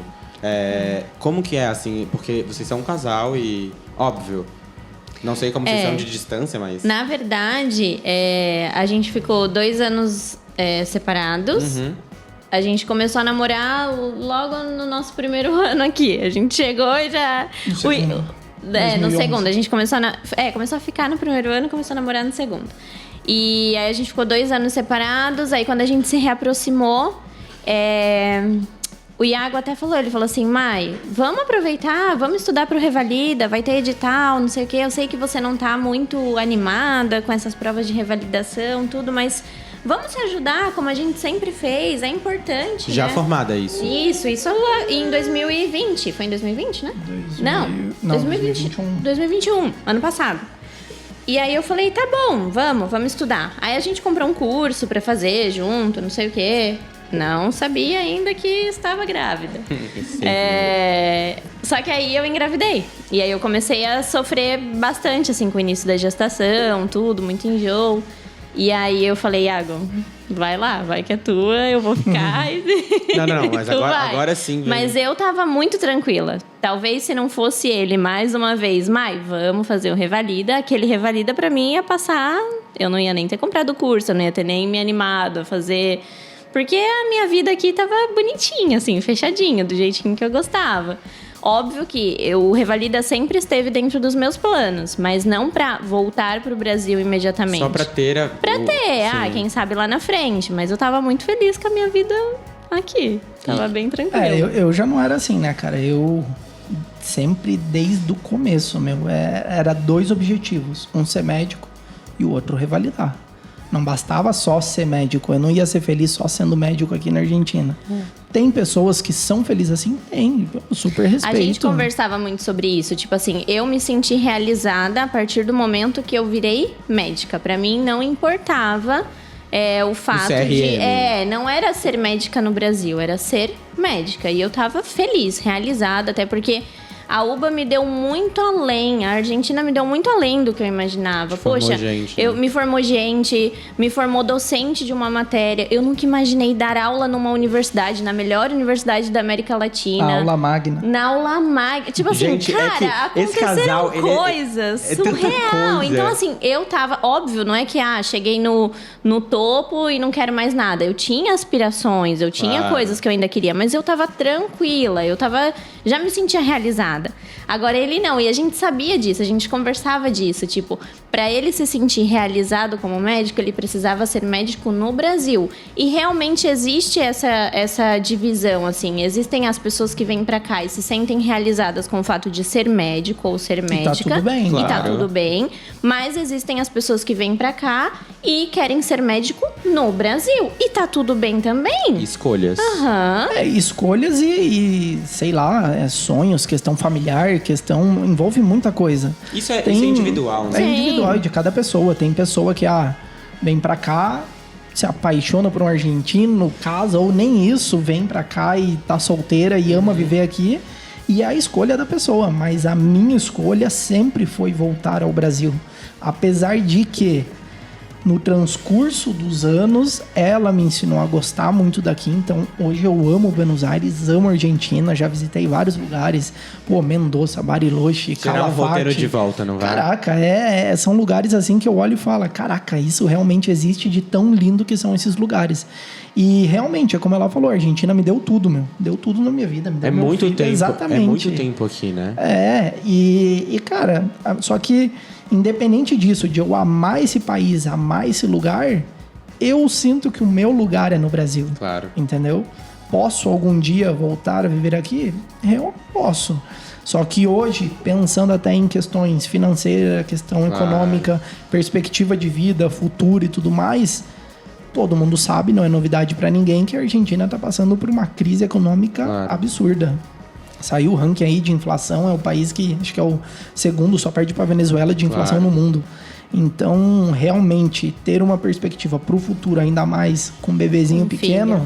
Como que é, assim? Porque vocês são um casal e... Óbvio. Não sei como vocês são de distância, mas... Na verdade, a gente ficou 2 anos separados. A gente começou a namorar logo no nosso primeiro ano aqui. A gente chegou e já... No segundo. A gente começou a ficar no primeiro ano e começou a namorar no segundo. E aí a gente ficou 2 anos separados. Aí quando a gente se reaproximou, o Iago até falou, ele falou assim, Mai, vamos aproveitar, vamos estudar pro Revalida, vai ter edital, não sei o quê. Eu sei que você não tá muito animada com essas provas de revalidação, tudo, mas... Vamos se ajudar, como a gente sempre fez, é importante, Já né? formada, isso? Isso em 2020. Foi em 2020, né? Não, 2021, ano passado. E aí eu falei, tá bom, vamos estudar. Aí a gente comprou um curso pra fazer junto, não sei o quê. Não sabia ainda que estava grávida. Só que aí eu engravidei. E aí eu comecei a sofrer bastante, assim, com o início da gestação, tudo, muito enjoo. E aí eu falei, Iago, vai lá, vai que é tua, eu vou ficar. Não, mas agora sim. Vem. Mas eu tava muito tranquila. Talvez se não fosse ele, mais uma vez, Mai, vamos fazer o Revalida. Aquele Revalida pra mim ia passar, eu não ia nem ter comprado o curso, eu não ia ter nem me animado a fazer... Porque a minha vida aqui tava bonitinha, assim, fechadinha, do jeitinho que eu gostava. Óbvio que o Revalida sempre esteve dentro dos meus planos, mas não pra voltar pro Brasil imediatamente. Só pra ter quem sabe lá na frente. Mas eu tava muito feliz com a minha vida aqui. Tava bem tranquila. Eu já não era assim, né, cara? Eu sempre, desde o começo, era 2 objetivos. Um ser médico e o outro revalidar. Não bastava só ser médico. Eu não ia ser feliz só sendo médico aqui na Argentina. Tem pessoas que são felizes assim? Tem. Eu super respeito. A gente conversava muito sobre isso. Tipo assim, eu me senti realizada a partir do momento que eu virei médica. Pra mim, não importava o fato de... não era ser médica no Brasil. Era ser médica. E eu tava feliz, realizada. Até porque... A UBA me deu muito além, a Argentina me deu muito além do que eu imaginava. Me formou gente, me formou docente de uma matéria. Eu nunca imaginei dar aula numa universidade, na melhor universidade da América Latina. Na aula magna. Tipo assim, gente, cara, aconteceram coisas surreal. Então assim, eu tava, óbvio, não é que cheguei no topo e não quero mais nada. Eu tinha aspirações, eu tinha coisas que eu ainda queria, mas eu tava tranquila, já me sentia realizada. Agora ele não, e a gente sabia disso, a gente conversava disso, tipo, pra ele se sentir realizado como médico, ele precisava ser médico no Brasil. E realmente existe essa divisão, assim, existem as pessoas que vêm pra cá e se sentem realizadas com o fato de ser médico ou ser médica. E tá tudo bem. E tá tudo bem, Mas existem as pessoas que vêm pra cá e querem ser médico no Brasil. E tá tudo bem também. Escolhas. Aham. Escolhas e sei lá, sonhos, questão familiar, envolve muita coisa. Isso é individual, né? É individual de cada pessoa. Tem pessoa que vem pra cá, se apaixona por um argentino, casa, ou nem isso, vem pra cá e tá solteira e ama viver aqui. E é a escolha da pessoa, mas a minha escolha sempre foi voltar ao Brasil. Apesar de que, no transcurso dos anos, ela me ensinou a gostar muito daqui. Então, hoje eu amo Buenos Aires, amo Argentina, já visitei vários lugares. Pô, Mendoza, Bariloche, Será Calafate. um roteiro de volta, não vai? Caraca, são lugares assim que eu olho e falo, caraca, isso realmente existe, de tão lindo que são esses lugares. E realmente, é como ela falou, a Argentina me deu tudo, meu. Deu tudo na minha vida. Me deu meu muito filho. tempo. Exatamente. É muito tempo aqui, né? E cara, só que independente disso, de eu amar esse país, amar esse lugar, eu sinto que o meu lugar é no Brasil. Claro. Entendeu? Posso algum dia voltar a viver aqui? Eu posso. Só que hoje, pensando até em questões financeiras, questão econômica, perspectiva de vida, futuro e tudo mais, todo mundo sabe, não é novidade pra ninguém, que a Argentina tá passando por uma crise econômica absurda. Saiu o ranking aí de inflação, é o país que acho que é o segundo, só perde pra Venezuela de inflação no mundo. Então, realmente, ter uma perspectiva pro futuro, ainda mais com um bebezinho pequeno,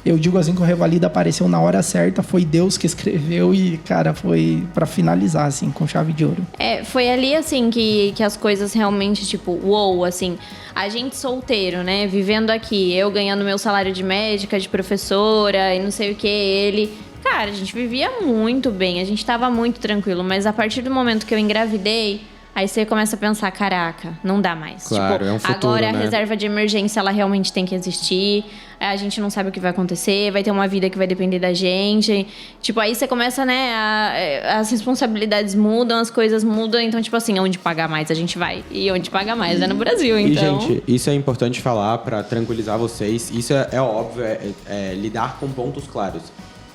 eu digo assim que o Revalida apareceu na hora certa, foi Deus que escreveu e, cara, foi pra finalizar, assim, com chave de ouro. Foi ali, assim, que as coisas realmente, tipo, uou, assim, a gente solteiro, né, vivendo aqui, eu ganhando meu salário de médica, de professora e não sei o que, ele... Cara, a gente vivia muito bem, a gente tava muito tranquilo, mas a partir do momento que eu engravidei, aí você começa a pensar, caraca, não dá mais. Claro, tipo, é um futuro, agora né? a reserva de emergência, ela realmente tem que existir, a gente não sabe o que vai acontecer, vai ter uma vida que vai depender da gente. Tipo, aí você começa, né, as responsabilidades mudam, as coisas mudam, então, tipo assim, onde pagar mais a gente vai. E onde paga mais é no Brasil, então... E, gente, isso é importante falar pra tranquilizar vocês. Isso é óbvio, lidar com pontos claros.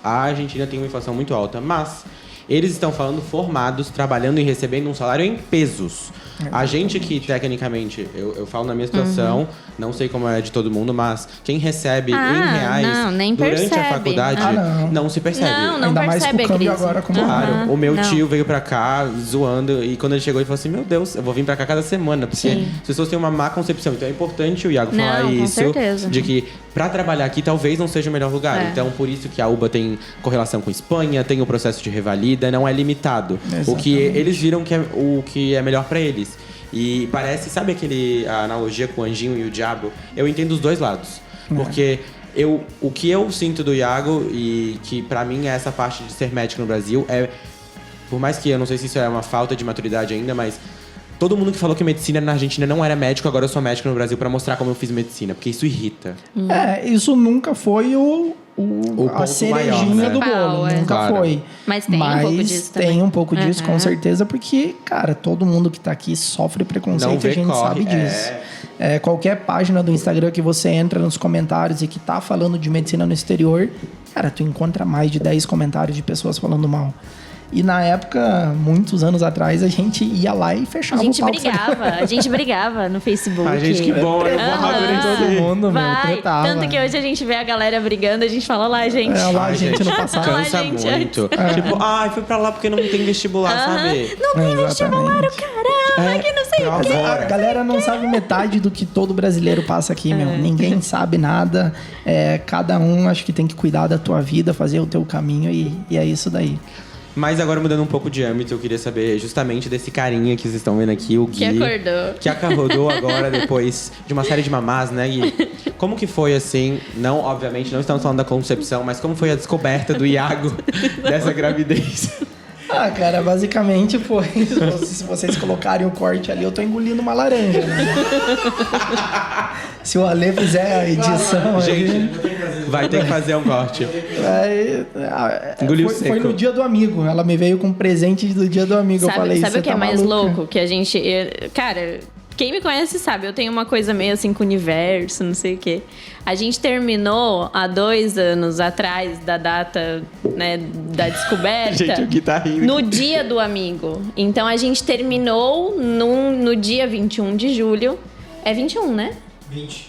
A Argentina tem uma inflação muito alta, mas eles estão falando formados, trabalhando e recebendo um salário em pesos. A gente que, tecnicamente, eu falo na minha situação, não sei como é de todo mundo, mas quem recebe em reais durante percebe. a faculdade não se percebe. Não ainda mais percebe com o câmbio a crise. agora como Claro, o meu tio veio pra cá zoando e quando ele chegou ele falou assim, meu Deus, eu vou vir pra cá cada semana, porque as pessoas têm uma má concepção. Então é importante o Iago falar com isso, certeza. de que pra trabalhar aqui talvez não seja o melhor lugar. Então por isso que a UBA tem correlação com Espanha, tem o processo de revalida, não é limitado. Exatamente. O que eles viram que é o que é melhor pra eles. E parece, sabe a analogia com o anjinho e o diabo? Eu entendo os dois lados. Porque o que eu sinto do Iago, e que pra mim é essa parte de ser médico no Brasil, por mais que eu não sei se isso é uma falta de maturidade ainda, mas todo mundo que falou que medicina na Argentina não era médico, agora eu sou médico no Brasil pra mostrar como eu fiz medicina, porque isso irrita. Isso nunca foi a cerejinha maior, né? do bolo, nunca foi. Mas tem um pouco disso também. Tem um pouco disso, com certeza, porque, cara, todo mundo que tá aqui sofre preconceito, a gente sabe disso. Qualquer página do Instagram que você entra nos comentários e que tá falando de medicina no exterior, cara, tu encontra mais de 10 comentários de pessoas falando mal. E na época, muitos anos atrás, a gente ia lá e fechava o pau. A gente brigava no Facebook. A gente, que bom, eu vou amadurecer. Todo mundo, Vai. tretava. Tanto que hoje a gente vê a galera brigando, a gente fala lá, gente. Lá, gente, no passado. Cansa gente, muito. Tipo, fui pra lá porque não tem vestibular, sabe? Não tem vestibular, caramba, que não sei o quê. A galera não sabe metade do que todo brasileiro passa aqui, meu. Ninguém sabe nada. Cada um, acho que tem que cuidar da tua vida, fazer o teu caminho e é isso daí. Mas agora, mudando um pouco de âmbito, eu queria saber justamente desse carinha que vocês estão vendo aqui, o Gui. Que acordou agora, depois de uma série de mamás, né, Gui? Como que foi, assim, obviamente, não estamos falando da concepção, mas como foi a descoberta do Iago dessa gravidez? Cara, basicamente foi... Se vocês colocarem o corte ali, eu tô engolindo uma laranja, né? Se o Ale fizer a edição... Gente, vai ter que fazer um corte. Engoliu seco. Foi no dia do amigo. Ela me veio com um presente do dia do amigo. Eu falei, sabe o que é mais maluca? louco? Que a gente... Cara... Quem me conhece sabe, eu tenho uma coisa meio assim com o universo, não sei o quê. A gente terminou há 2 anos atrás da data, né, da descoberta. Gente, o que tá rindo? No dia do amigo. Então a gente terminou no dia 21 de julho. É 21, né?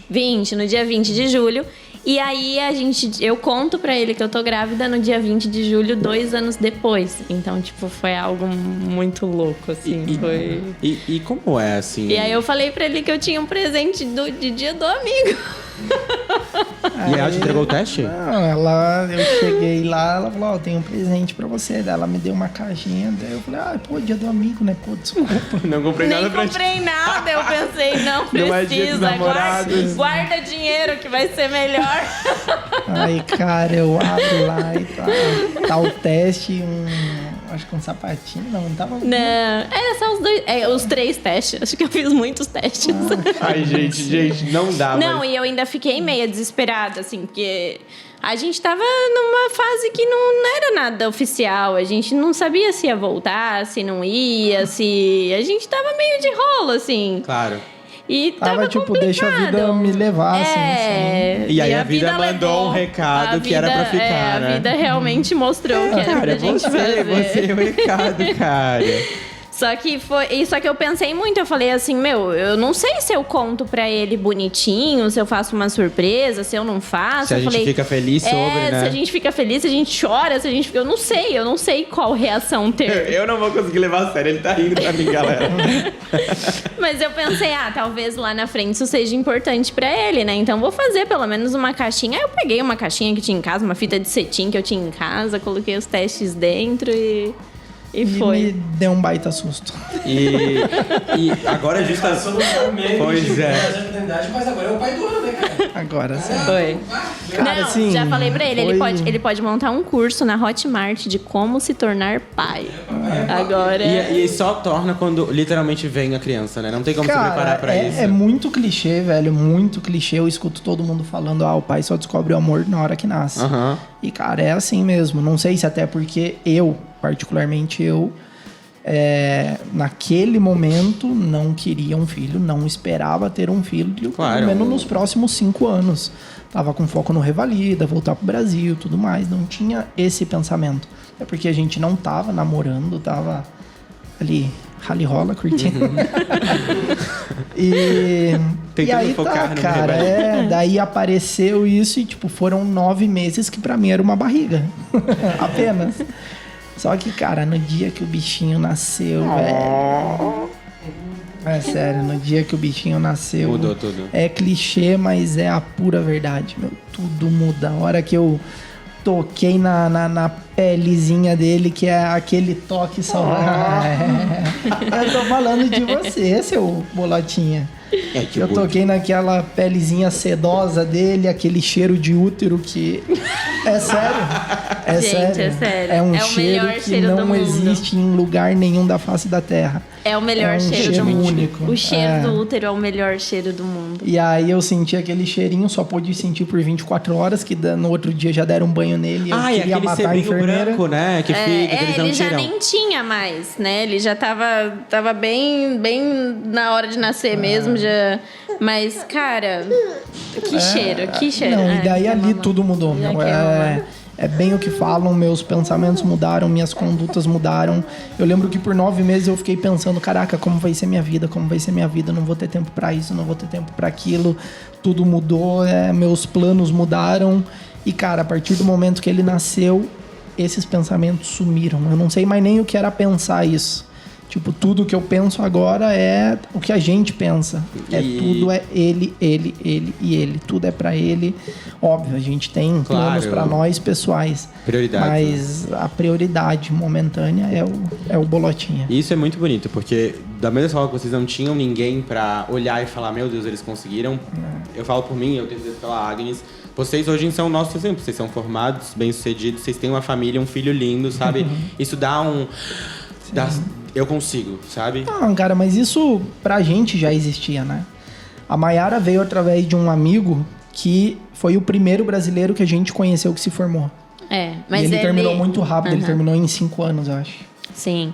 20, no dia 20 de julho. E aí eu conto pra ele que eu tô grávida no dia 20 de julho, 2 anos depois. Então, tipo, foi algo muito louco, assim. E como é, assim? E aí eu falei pra ele que eu tinha um presente de dia do amigo. E ela te entregou o teste? Não, eu cheguei lá, ela falou, tem um presente pra você. Daí ela me deu uma caixinha, daí eu falei, pô, dia do amigo, né? Pô, desculpa. Não comprei nada Nem pra comprei nada, eu pensei, não Não é dia dos precisa, namorados. guarda dinheiro que vai ser melhor. Aí, cara, eu abro lá e tá o teste, acho que um sapatinho, não tava... Não, era só os 3 testes, acho que eu fiz muitos testes. Ai, gente, não dá. Não, e eu ainda fiquei meio desesperada, assim, porque a gente tava numa fase que não era nada oficial. A gente não sabia se ia voltar, se não ia, se... A gente tava meio de rolo, assim. Claro. E tava tipo, complicado. deixa a vida me levar, assim. E aí a vida mandou levou. um recado que era pra ficar, né? A vida realmente mostrou que era pra gente fazer. Você é o recado, cara. Só que eu pensei muito, eu falei assim, eu não sei se eu conto pra ele bonitinho, se eu faço uma surpresa, se eu não faço. Se a gente fica feliz sobre, né? Se a gente fica feliz, se a gente chora, se a gente fica... Eu não sei qual reação ter. Eu não vou conseguir levar a sério, ele tá rindo pra mim, galera. Mas eu pensei, talvez lá na frente isso seja importante pra ele, né? Então vou fazer pelo menos uma caixinha. Aí eu peguei uma caixinha que tinha em casa, uma fita de cetim que eu tinha em casa, coloquei os testes dentro e foi. Me deu um baita susto. E agora justamente... Pois é. Mas agora é o pai do ano, né, cara? Agora sim. Foi. Cara, Não, assim, já falei pra ele, foi- ele pode montar um curso na Hotmart de como se tornar pai. Agora... E só torna quando literalmente vem a criança, né? Não tem como se preparar pra isso. É muito clichê, velho. Muito clichê. Eu escuto todo mundo falando, o pai só descobre o amor na hora que nasce. Aham. E, cara, é assim mesmo. Não sei se até porque particularmente naquele momento, não queria um filho, não esperava ter um filho, Claro. pelo menos nos próximos 5 anos. Tava com foco no Revalida, voltar pro Brasil, tudo mais. Não tinha esse pensamento. É porque a gente não tava namorando, tava ali, rally rola, curtindo. E Tentando aí focar tá, no cara, Revalida. daí apareceu isso e, tipo, foram 9 meses que pra mim era uma barriga. Apenas. Só que, cara, no dia que o bichinho nasceu, velho... É sério, no dia que o bichinho nasceu... Mudou tudo. É clichê, mas é a pura verdade, meu. Tudo muda. A hora que eu toquei na pelezinha dele, que é aquele toque salgado. Eu tô falando de você, seu bolotinha. Eu toquei naquela pelezinha sedosa dele, aquele cheiro de útero que... É sério. É Gente, sério. é sério. É um É o cheiro melhor que cheiro do não mundo. existe em lugar nenhum da face da Terra. É o melhor É um cheiro do cheiro mundo. único. O cheiro É. do útero é o melhor cheiro do mundo. E aí eu senti aquele cheirinho, só pude sentir por 24 horas, que no outro dia já deram um banho nele. Eu E queria aquele matar a sebinho enfermeira. branco, né? Que fica, que eles não ele já tiram. nem tinha mais, né? Ele já tava bem na hora de nascer mesmo, já. Mas, cara, que cheiro, que cheiro. Não, e daí quer ali mamar. tudo mudou. Já Meu. quer mamar. É bem o que falam, meus pensamentos mudaram, minhas condutas mudaram. Eu lembro que por 9 meses eu fiquei pensando, caraca, como vai ser minha vida, como vai ser minha vida, não vou ter tempo pra isso, não vou ter tempo pra aquilo. Tudo mudou, meus planos mudaram. E, cara, a partir do momento que ele nasceu, esses pensamentos sumiram. Eu não sei mais nem o que era pensar isso. Tipo, tudo que eu penso agora é o que a gente pensa. Tudo é ele e ele. Tudo é pra ele. Óbvio, a gente tem planos pra nós pessoais. Prioridade. Mas a prioridade momentânea é o Bolotinha. Isso é muito bonito, porque da mesma forma que vocês não tinham ninguém pra olhar e falar, meu Deus, eles conseguiram. Eu falo por mim, eu tenho certeza pela Agnes. Vocês hoje são nossos exemplos. Vocês são formados, bem-sucedidos, vocês têm uma família, um filho lindo, sabe? Isso dá um... Eu consigo, sabe? Não, cara, mas isso pra gente já existia, né? A Mayara veio através de um amigo que foi o primeiro brasileiro que a gente conheceu que se formou. Mas e ele terminou muito rápido, ele Aham. terminou em 5 anos, eu acho. Sim.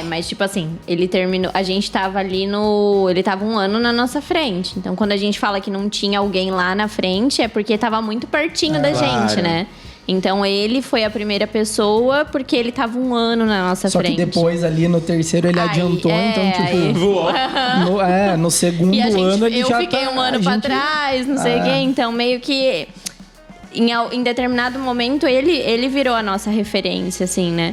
Mas tipo assim, ele terminou. A gente tava ali no. Ele tava 1 ano na nossa frente. Então, quando a gente fala que não tinha alguém lá na frente, é porque tava muito pertinho da gente, né? Então, ele foi a primeira pessoa porque ele tava 1 ano na nossa frente. Só que depois, ali no terceiro, ele adiantou. Então, tipo... Voou. No segundo ano, ele já Eu fiquei 1 ano pra trás, não sei o quê. Então, meio que... Em determinado momento, ele virou a nossa referência, assim, né?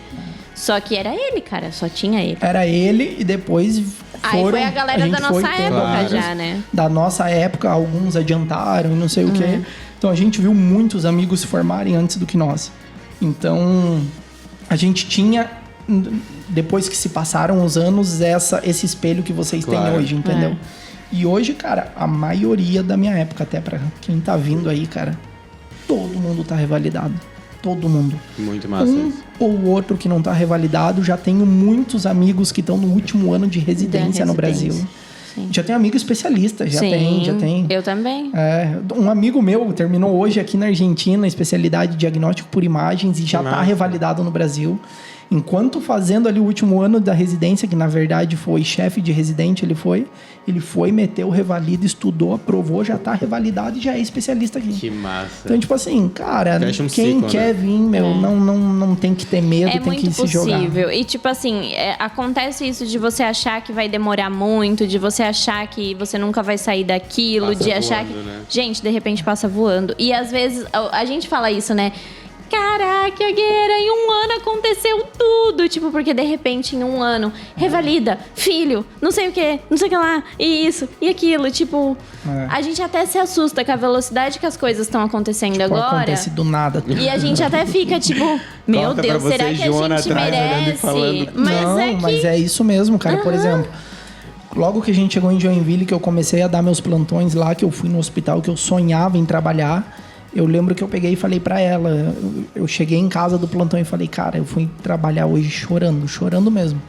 Só que era ele, cara. Só tinha ele. Era ele e depois Aí foi a galera da nossa época já, né? Da nossa época, alguns adiantaram e não sei o quê. Então, a gente viu muitos amigos se formarem antes do que nós. Então, a gente tinha... Depois que se passaram os anos, esse espelho que vocês têm hoje, entendeu? E hoje, cara, a maioria da minha época, até pra quem tá vindo aí, cara, todo mundo tá revalidado. Todo mundo. Muito massa isso. Ou outro que não tá revalidado. Já tenho muitos amigos que estão no último ano de residência no Brasil. Sim. Já tem amigo especialista, já tem. Eu também. Um amigo meu terminou hoje aqui na Argentina, especialidade de diagnóstico por imagens, e já tá revalidado no Brasil. Enquanto fazendo ali o último ano da residência, que na verdade foi chefe de residente, ele foi, meteu o revalida, estudou, aprovou, já tá revalidado e já é especialista aqui. Que massa. Então, tipo assim, cara, Fecha quem ciclo, quer vir, não tem que ter medo, tem que se jogar. É muito possível. E, tipo assim, acontece isso de você achar que vai demorar muito, de você achar que você nunca vai sair daquilo, Passa de achar voando, que... né? Gente, de repente passa voando. E, às vezes, a gente fala isso, né? Caraca, Guerreira, em 1 ano aconteceu tudo. Tipo, porque de repente em 1 ano, revalida, filho, não sei o que lá, e isso, e aquilo. Tipo, a gente até se assusta com a velocidade que as coisas estão acontecendo agora. Acontece do nada. E a gente até fica tipo, meu Corta Deus, pra será você, que a Joana, gente atrás, olhando e merece? falando. Mas é isso mesmo, cara. Por exemplo, logo que a gente chegou em Joinville, que eu comecei a dar meus plantões lá, que eu fui no hospital, que eu sonhava em trabalhar... Eu lembro que eu peguei e falei pra ela, eu cheguei em casa do plantão e falei, cara, eu fui trabalhar hoje chorando mesmo.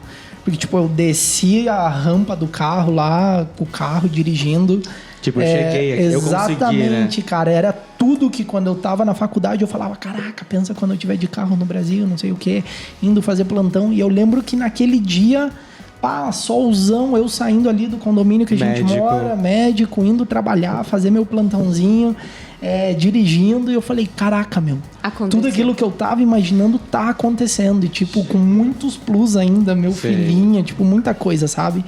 Porque, tipo, eu desci a rampa do carro lá, com o carro dirigindo. Tipo, eu cheguei aqui, eu consegui, né? Exatamente, cara. Era tudo que quando eu tava na faculdade eu falava, caraca, pensa quando eu tiver de carro no Brasil, não sei o quê, indo fazer plantão. E eu lembro que naquele dia... solzão, eu saindo ali do condomínio que a gente mora, médico, indo trabalhar, fazer meu plantãozinho, dirigindo, e eu falei, caraca, meu, tudo aquilo que eu tava imaginando tá acontecendo, e tipo, com muitos plus ainda, meu filhinho, tipo, muita coisa, sabe?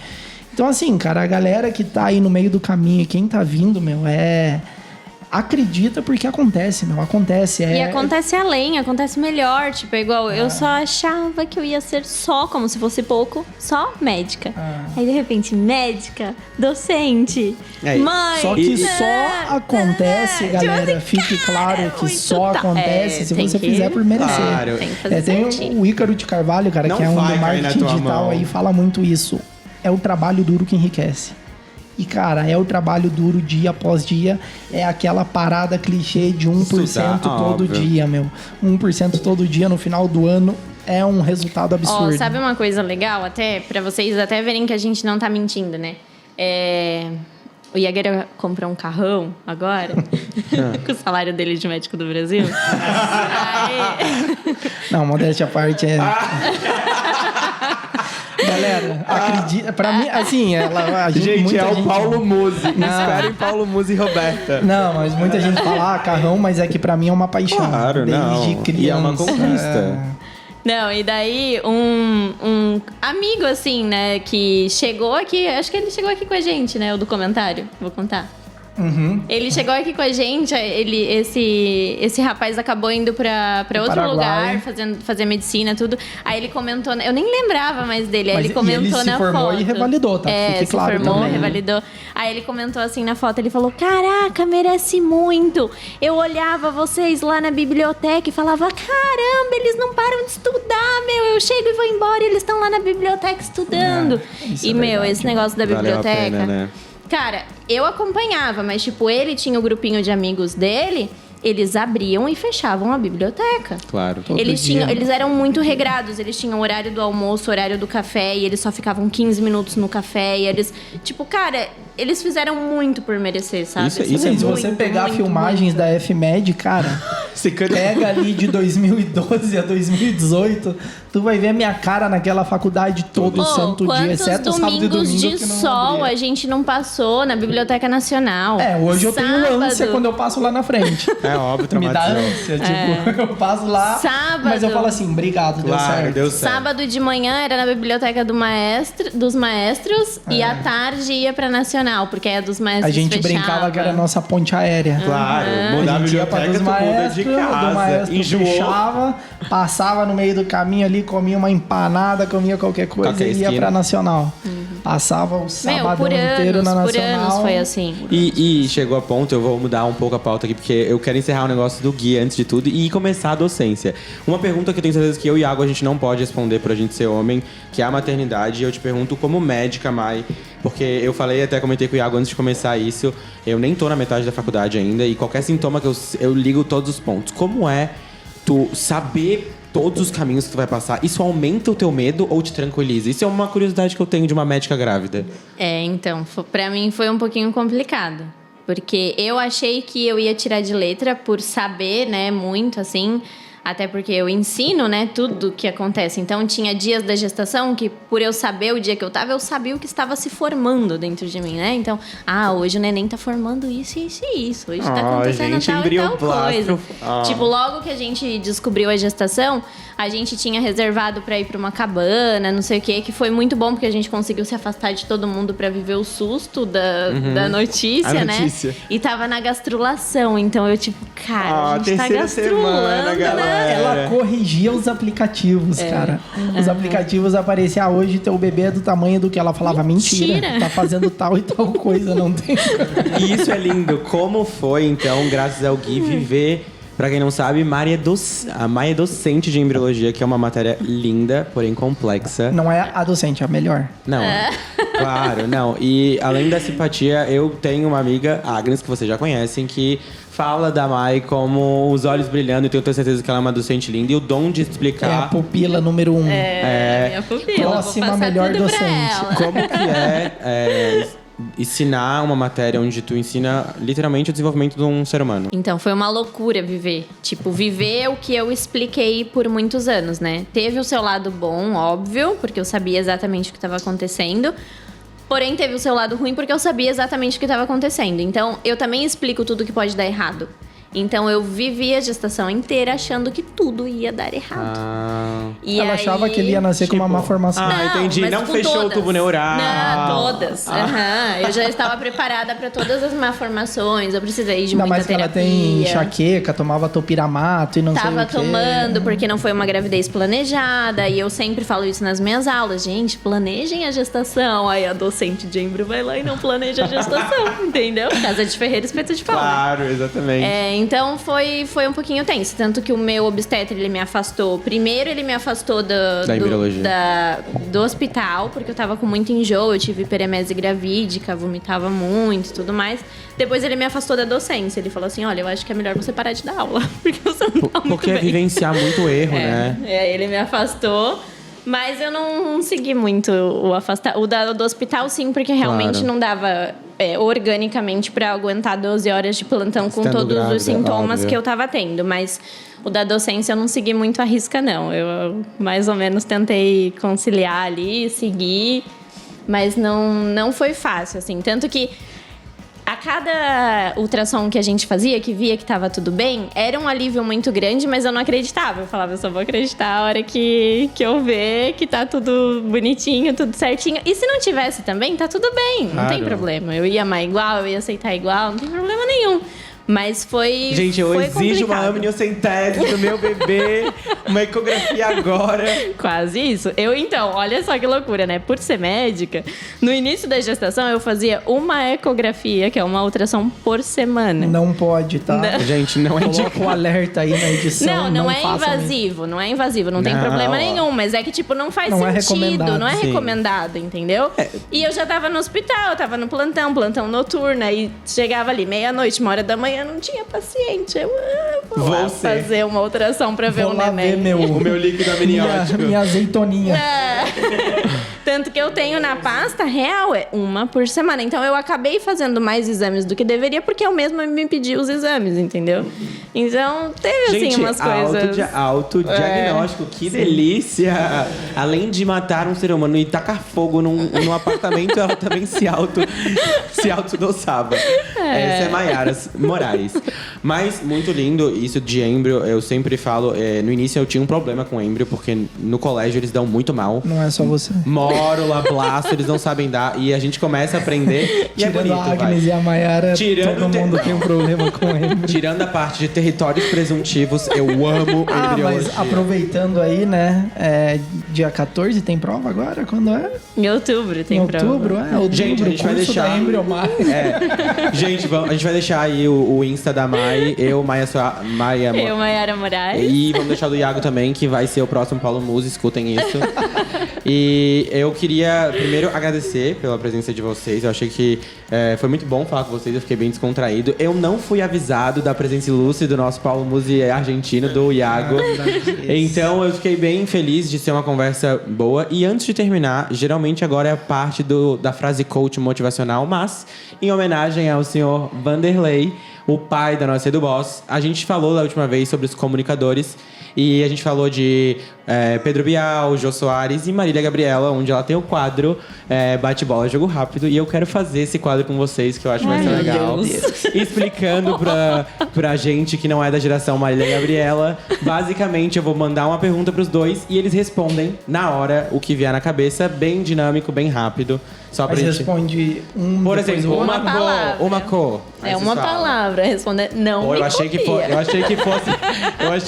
Então assim, cara, a galera que tá aí no meio do caminho, quem tá vindo, meu, acredita porque acontece, meu. Acontece. E acontece além, acontece melhor. Tipo, igual, eu só achava que eu ia ser só, como se fosse pouco, só médica. Aí, de repente, médica, docente, mãe... Só que só acontece, galera. Fique claro que só acontece se você fizer por merecer. Claro. Tem que fazer Tem certinho. o Ícaro de Carvalho, cara, Não que é um vai do cair na marketing tua digital mão. aí, fala muito isso. É o trabalho duro que enriquece. E, cara, é o trabalho duro dia após dia. É aquela parada clichê de 1% Estudar, todo óbvio. dia, meu. 1% todo dia no final do ano é um resultado absurdo. Sabe uma coisa legal, até pra vocês até verem que a gente não tá mentindo, né? O Jäger comprou um carrão agora, com o salário dele de médico do Brasil. Aí... Não, modéstia à parte Galera, acredita. Pra mim, assim, Gente, muita é o Paulo Musi. Esperem Paulo Musi e Roberta. Não, mas muita gente fala, carrão, mas é que pra mim é uma paixão. Claro, desde não. criança. E é uma conquista. Não, e daí um amigo, assim, né, que chegou aqui, acho que ele chegou aqui com a gente, né, o do comentário, vou contar. Ele chegou aqui com a gente, esse rapaz acabou indo pra outro Paraguai. lugar, fazer medicina, tudo. Aí ele comentou, eu nem lembrava mais dele, aí Mas ele comentou ele se na foto. formou e revalidou, tá? Fique se claro formou, também. revalidou. Aí ele comentou assim na foto, ele falou, caraca, merece muito. Eu olhava vocês lá na biblioteca e falava, caramba, eles não param de estudar, meu. Eu chego e vou embora e eles estão lá na biblioteca estudando. Isso E, é meu, verdade. esse negócio da Valeu a biblioteca... pena, né? Cara, eu acompanhava, mas, tipo, ele tinha o grupinho de amigos dele eles abriam e fechavam a biblioteca. Claro. Todo Eles dia. eram muito regrados, eles tinham horário do almoço, horário do café, e eles só ficavam 15 minutos no café, e eles... Tipo, cara, eles fizeram muito por merecer, sabe? Isso é Sim, se você muito, pegar muito, filmagens muito. da FMED, cara, pega ali de 2012 a 2018, tu vai ver a minha cara naquela faculdade todo santo dia, quantos exceto sábado e domingos domingo de que não sol abria. a gente não passou na Biblioteca Nacional? Hoje eu tenho Sábado. ânsia quando eu passo lá na frente. É óbvio, Me dá traumatizou. ânsia, tipo, eu passo lá, Sábado. mas eu falo assim, obrigado, deu Claro, certo. deu certo. Sábado de manhã era na biblioteca dos maestros e à tarde ia pra Nacional, porque é dos maestros A gente fechava. brincava que era a nossa ponte aérea. Claro, mudar a A gente ia pra biblioteca, dos tu muda de maestros, do casa. maestro Enjoou. fechava, passava no meio do caminho ali, comia uma empanada, comia qualquer coisa Qualquer e ia esquina. pra Nacional. Passava o sabadão por inteiro na anos Nacional. foi assim. E chegou a ponto, eu vou mudar um pouco a pauta aqui, porque eu quero encerrar o negócio do Gui antes de tudo e começar a docência. Uma pergunta que eu tenho certeza que eu e Iago a gente não pode responder por a gente ser homem, que é a maternidade. E eu te pergunto como médica, Mai, porque eu falei, até comentei com o Iago antes de começar isso, eu nem tô na metade da faculdade ainda e qualquer sintoma que eu ligo todos os pontos. Como é tu saber todos os caminhos que tu vai passar? Isso aumenta o teu medo ou te tranquiliza? Isso é uma curiosidade que eu tenho de uma médica grávida. Então, pra mim foi um pouquinho complicado. Porque eu achei que eu ia tirar de letra por saber, né, muito, assim... Até porque eu ensino, né, tudo que acontece. Então, tinha dias da gestação que, por eu saber o dia que eu sabia o que estava se formando dentro de mim, né? Então, hoje o neném tá formando isso, isso e isso. Hoje tá acontecendo gente, tal e tal embrioplástico. coisa. Tipo, logo que a gente descobriu a gestação, a gente tinha reservado pra ir pra uma cabana, não sei o quê, que foi muito bom, porque a gente conseguiu se afastar de todo mundo pra viver o susto da notícia, A né? notícia. E tava na gastrulação, então eu tipo, cara, a gente tá terceira semana, gastrulando, galera. né? Ela corrigia os aplicativos, cara. Os aplicativos apareciam, hoje teu bebê é do tamanho do que ela falava. Mentira. Tá fazendo tal e tal coisa, não tem. E isso é lindo. Como foi, então, graças ao Gui, viver... Pra quem não sabe, a Mai é docente de embriologia, que é uma matéria linda, porém complexa. Não é a docente, é a melhor. Não, claro, não. E além da simpatia, eu tenho uma amiga, Agnes, que vocês já conhecem, que fala da Mai como os olhos brilhando, e tenho certeza que ela é uma docente linda. E o dom de É a explicar pupila número 1. Minha pupila. Próxima Vou passar melhor tudo pra docente. ela. como que é ensinar uma matéria onde tu ensina literalmente o desenvolvimento de um ser humano. Então, foi uma loucura viver. Tipo, viver o que eu expliquei por muitos anos, né? Teve o seu lado bom, óbvio, porque eu sabia exatamente o que estava acontecendo. Porém, teve o seu lado ruim, porque eu sabia exatamente o que estava acontecendo. Então, eu também explico tudo que pode dar errado. Então, eu vivi a gestação inteira achando que tudo ia dar errado. E Ela achava que ele ia nascer com uma má formação. Entendi. mas Não com fechou o todas. tubo neural. Não, todas. Aham. Eu já estava preparada para todas as malformações. Eu precisei de Ainda muita mais que ela terapia. tem enxaqueca, tomava topiramato e não sei Tava o quê. tomando porque não foi uma gravidez planejada. E eu sempre falo isso nas minhas aulas. Gente, planejem a gestação. Aí a docente de embrio vai lá e não planeja a gestação. Entendeu? Casa de Ferreira, espeto de pau. né? Claro, exatamente. Então foi um pouquinho tenso. Tanto que o meu obstetra, ele me afastou. Primeiro, ele me afastou Da embriologia. do hospital, porque eu tava com muito enjoo. Eu tive hiperemese gravídica, vomitava muito e tudo mais. Depois, ele me afastou da docência. Ele falou assim: olha, eu acho que é melhor você parar de dar aula, porque você não tá muito Porque é bem. vivenciar muito erro, né? Ele me afastou. Mas eu não segui muito o afastar. O do hospital, sim, porque realmente Claro. não dava organicamente pra aguentar 12 horas de plantão com Estando todos grávida, os sintomas óbvio. que eu tava tendo. Mas o da docência eu não segui muito a risca, não. Eu mais ou menos tentei conciliar ali, seguir. Mas não foi fácil, assim. Tanto que a cada ultrassom que a gente fazia, que via que tava tudo bem, era um alívio muito grande, mas eu não acreditava. Eu falava, eu só vou acreditar a hora que eu ver que tá tudo bonitinho, tudo certinho. E se não tivesse também, tá tudo bem, não tem Claro. problema. Eu ia amar igual, eu ia aceitar igual, não tem problema nenhum. Mas foi Gente, eu foi exijo uma complicado. amniocentese do meu bebê, uma ecografia agora. Quase isso. Então, olha só que loucura, né? Por ser médica, no início da gestação eu fazia uma ecografia, que é uma ultrassom por semana. Não pode, tá? Gente, não é Coloca o alerta aí na edição. Não é façam isso. invasivo, não é invasivo, não tem Não. problema nenhum, mas é que, tipo, não faz Não é sentido, recomendado. não é Sim. recomendado, entendeu? E eu já tava no hospital, eu tava no plantão noturno, aí chegava ali meia-noite, 1h da manhã, mãe, eu não tinha paciente. Eu vou Vou lá ser. fazer uma ultrassom pra ver Vou o lá neném. ver O meu líquido amniótico. minha azeitoninha. Tanto que eu tenho na pasta real, é uma por semana. Então eu acabei fazendo mais exames do que deveria, porque eu mesma me pedi os exames, entendeu? Então teve Gente, assim umas coisas. autodiagnóstico, que delícia! Além de matar um ser humano e tacar fogo num apartamento, ela também se autodoçava. Essa é Maiara Moraes. Mas, muito lindo, isso de êmbrio, eu sempre falo, no início eu tinha um problema com êmbrio, porque no colégio eles dão muito mal. Não é só você. Mórula, blasto, eles não sabem dar. E a gente começa a aprender e é Tirando bonito, a Agnes vai. e a Maiara, Tirando todo mundo te- tem um problema com êmbrio. Tirando a parte de territórios presuntivos, eu amo embriologia. Mas aproveitando aí, né? Dia 14 tem prova agora? Quando é? Em outubro tem Em prova. outubro? Outubro, Gente, a gente vai curso deixar- da Embriomar. Gente, a gente vai deixar aí o Insta da Mai, Maia Eu, Maiara Moraes. E vamos deixar do Iago também, que vai ser o próximo Paulo Musi, escutem isso. E eu queria primeiro agradecer pela presença de vocês. Eu achei que foi muito bom falar com vocês, eu fiquei bem descontraído. Eu não fui avisado da presença ilustre do nosso Paulo Musi argentino, do Iago. Então eu fiquei bem feliz de ser uma conversa boa. E antes de terminar, geralmente agora é a parte da frase coach motivacional, mas em homenagem ao senhor Vanderlei, o pai da nossa EduBoss, a gente falou da última vez sobre os comunicadores e a gente falou de Pedro Bial, Jô Soares e Marília Gabriela, onde ela tem o quadro Bate-Bola, Jogo Rápido, e eu quero fazer esse quadro com vocês, que eu acho que vai ser Ai, meu legal. Deus. Explicando pra gente que não é da geração Marília Gabriela. Basicamente, eu vou mandar uma pergunta pros dois e eles respondem na hora o que vier na cabeça, bem dinâmico, bem rápido. Só pra Mas gente... responde Por depois exemplo, o outro. Uma palavra. uma cor. Aí É vocês uma falam. palavra. Responder não Pô, me eu achei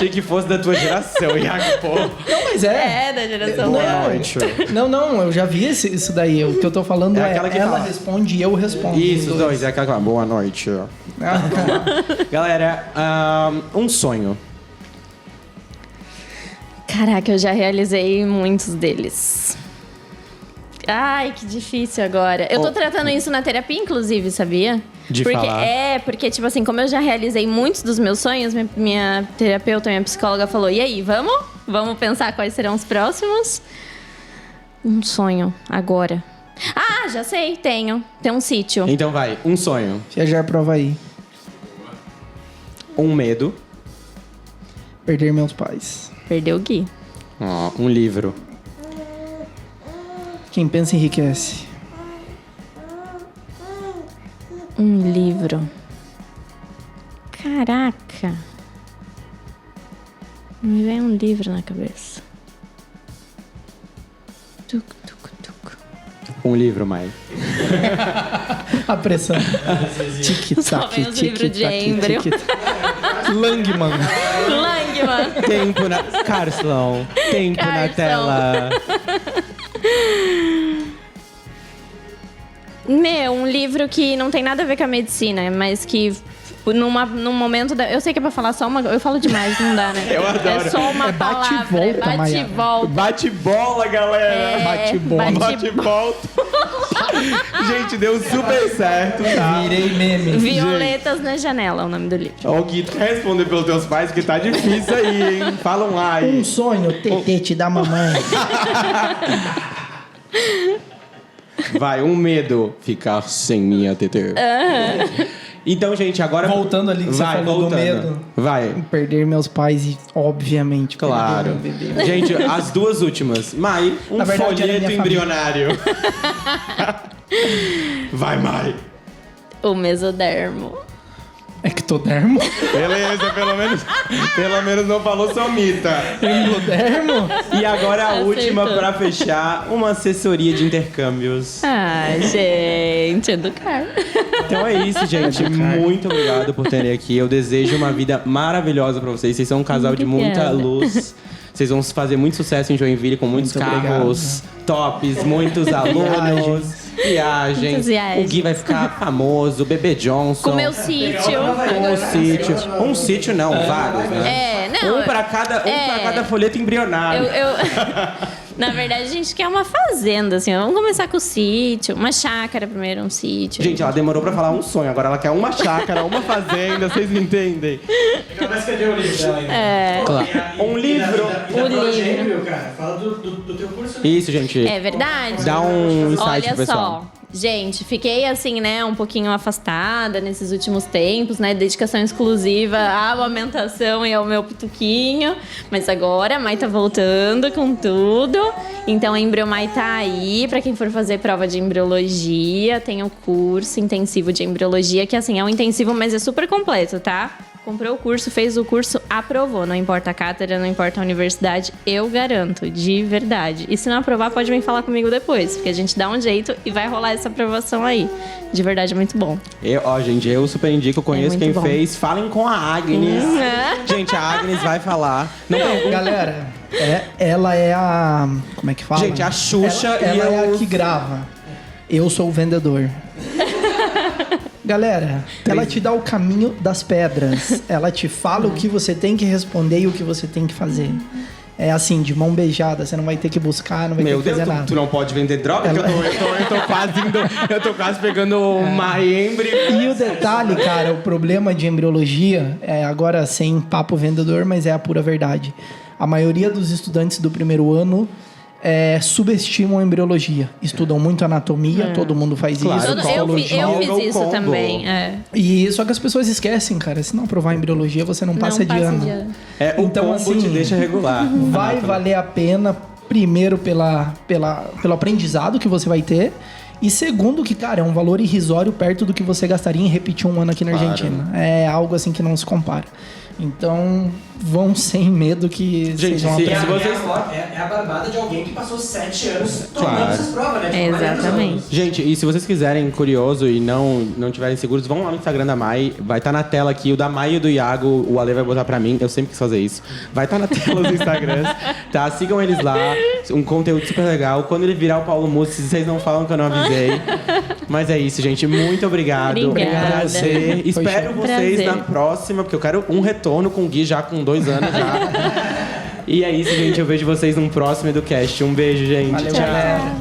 que fosse da tua geração, Iago, pô. Não, mas é. É, da geração Boa dela. noite. Não, eu já vi isso daí. O que eu tô falando É é, aquela que ela fala. responde e eu respondo. Isso, os dois. É aquela que fala, boa noite. Galera, um sonho. Caraca, eu já realizei muitos deles. Ai, que difícil agora. Eu tô tratando isso na terapia, inclusive, sabia? De falar. Porque, tipo assim, como eu já realizei muitos dos meus sonhos, minha terapeuta, minha psicóloga falou: e aí, vamos? Vamos pensar quais serão os próximos? Um sonho, agora. Ah, já sei, tenho. Tem um sítio. Então vai, um sonho. Viajar pro Havaí. Um medo. Perder meus pais. Perdeu o Gui. Um livro. Quem pensa enriquece. Um livro. Caraca. Me vem um livro na cabeça. Tuc, tuc, tuc. Um livro, Mai. A pressão. Só vem os livros de êmbrio. Langman. Langman. Tempo na... Carslão. Tempo na Carslão. tela. Um livro que não tem nada a ver com a medicina, mas que num momento eu sei que é pra falar só uma... Eu falo demais, não dá, né? Eu adoro. É só uma bate e palavra. volta, É bate e Maiara. volta. Bate bola, galera. É, bate bola. Bate volta. Gente, deu super certo, tá? Virei meme. Violetas na Janela é o nome do livro. Ó, o Gui, tu quer responder pelos teus pais, que tá difícil aí, hein? Fala um lá aí. Um sonho, tetete da mamãe. Vai, um medo. Ficar sem minha TT. Então, gente, agora... Voltando ali que você vai, falou do voltando. medo. Vai. Perder meus pais e, obviamente, Claro. perder meu bebê. Gente, as duas últimas. Mai, um Na verdade, era folheto minha embrionário. Vai, Mai. O mesodermo. Ectodermo? Beleza, pelo menos não falou somita. Endodermo? E agora a Acertou. última pra fechar, uma assessoria de intercâmbios. Ai, gente, educar. Então é isso, gente. Muito obrigado por terem aqui. Eu desejo uma vida maravilhosa pra vocês. Vocês são um casal de muita Obrigada. luz. Vocês vão fazer muito sucesso em Joinville com muitos Muito carros tops, muitos alunos, viagens. Muitas viagens. O Gui vai ficar famoso, o Bebê Johnson. Com meu sítio. Com o sítio. Um sítio não, vários, né? É, não. Um pra cada folheto embrionário. Eu Na verdade, a gente quer uma fazenda, assim. Vamos começar com o sítio. Uma chácara primeiro, um sítio. Gente, ela demorou pra falar um sonho, agora ela quer uma chácara, uma fazenda, vocês me entendem? Ela vai escrever o livro dela ainda. Claro. Um livro. O livro. Cara, fala do teu curso. Isso, gente. É verdade? Dá um insight Olha pro pessoal. só. Gente, fiquei assim, né, um pouquinho afastada nesses últimos tempos, né? Dedicação exclusiva à amamentação e ao meu pituquinho. Mas agora a Mai tá voltando com tudo. Então a Embriomai tá aí pra quem for fazer prova de embriologia. Tem o curso intensivo de embriologia, que assim, é um intensivo, mas é super completo, tá? Comprou o curso, fez o curso, aprovou. Não importa a cátedra, não importa a universidade, eu garanto, de verdade. E se não aprovar, pode vir falar comigo depois, porque a gente dá um jeito e vai rolar essa aprovação aí. De verdade, é muito bom. Gente, eu super indico, eu conheço muito quem bom. fez. Falem com a Agnes. Gente, a Agnes vai falar. Não, Galera, ela é a... Como é que fala? Gente, a Xuxa ela e é os- a que grava. Eu sou o vendedor. Galera, ela te dá o caminho das pedras. Ela te fala o que você tem que responder e o que você tem que fazer. É assim, de mão beijada, você não vai ter que buscar, não vai Meu ter que Deus, fazer nada. tu não pode vender droga? Que eu tô quase indo, eu tô quase pegando uma embri. E o detalhe, cara, o problema de embriologia, agora sem papo vendedor, mas é a pura verdade. A maioria dos estudantes do primeiro ano subestimam a embriologia. Estudam muito anatomia, todo mundo faz Claro. isso. Eu psicologia. fiz isso combo. também. E só que as pessoas esquecem, cara. Se não aprovar embriologia, você não passa de ano. O Então, combo assim, te deixa regular. Vai valer a pena, primeiro, pelo aprendizado que você vai ter. E segundo que, cara, é um valor irrisório perto do que você gastaria em repetir um ano aqui na Claro. Argentina. É algo assim que não se compara. Então, vão sem medo que Gente, vocês vão se aprender. vocês- É a barbada de alguém que passou 7 anos tomando Claro. essas provas, né? Tipo, 40 Exatamente. anos. Gente, e se vocês quiserem, curioso e não tiverem seguros, vão lá no Instagram da Mai. Vai estar na tela aqui, o da Mai e o do Iago, o Ale vai botar pra mim. Eu sempre quis fazer isso. Vai estar na tela os Instagrams, tá? Sigam eles lá. Um conteúdo super legal. Quando ele virar o Paulo Mussi, vocês não falam que eu não avisei. Mas é isso, gente. Muito obrigado. Obrigada. Prazer. Espero show. vocês Prazer. na próxima, porque eu quero um retorno com o Gui já com 2 anos já. E é isso, gente. Eu vejo vocês num próximo EduCast. Um beijo, gente. Valeu, Tchau. galera.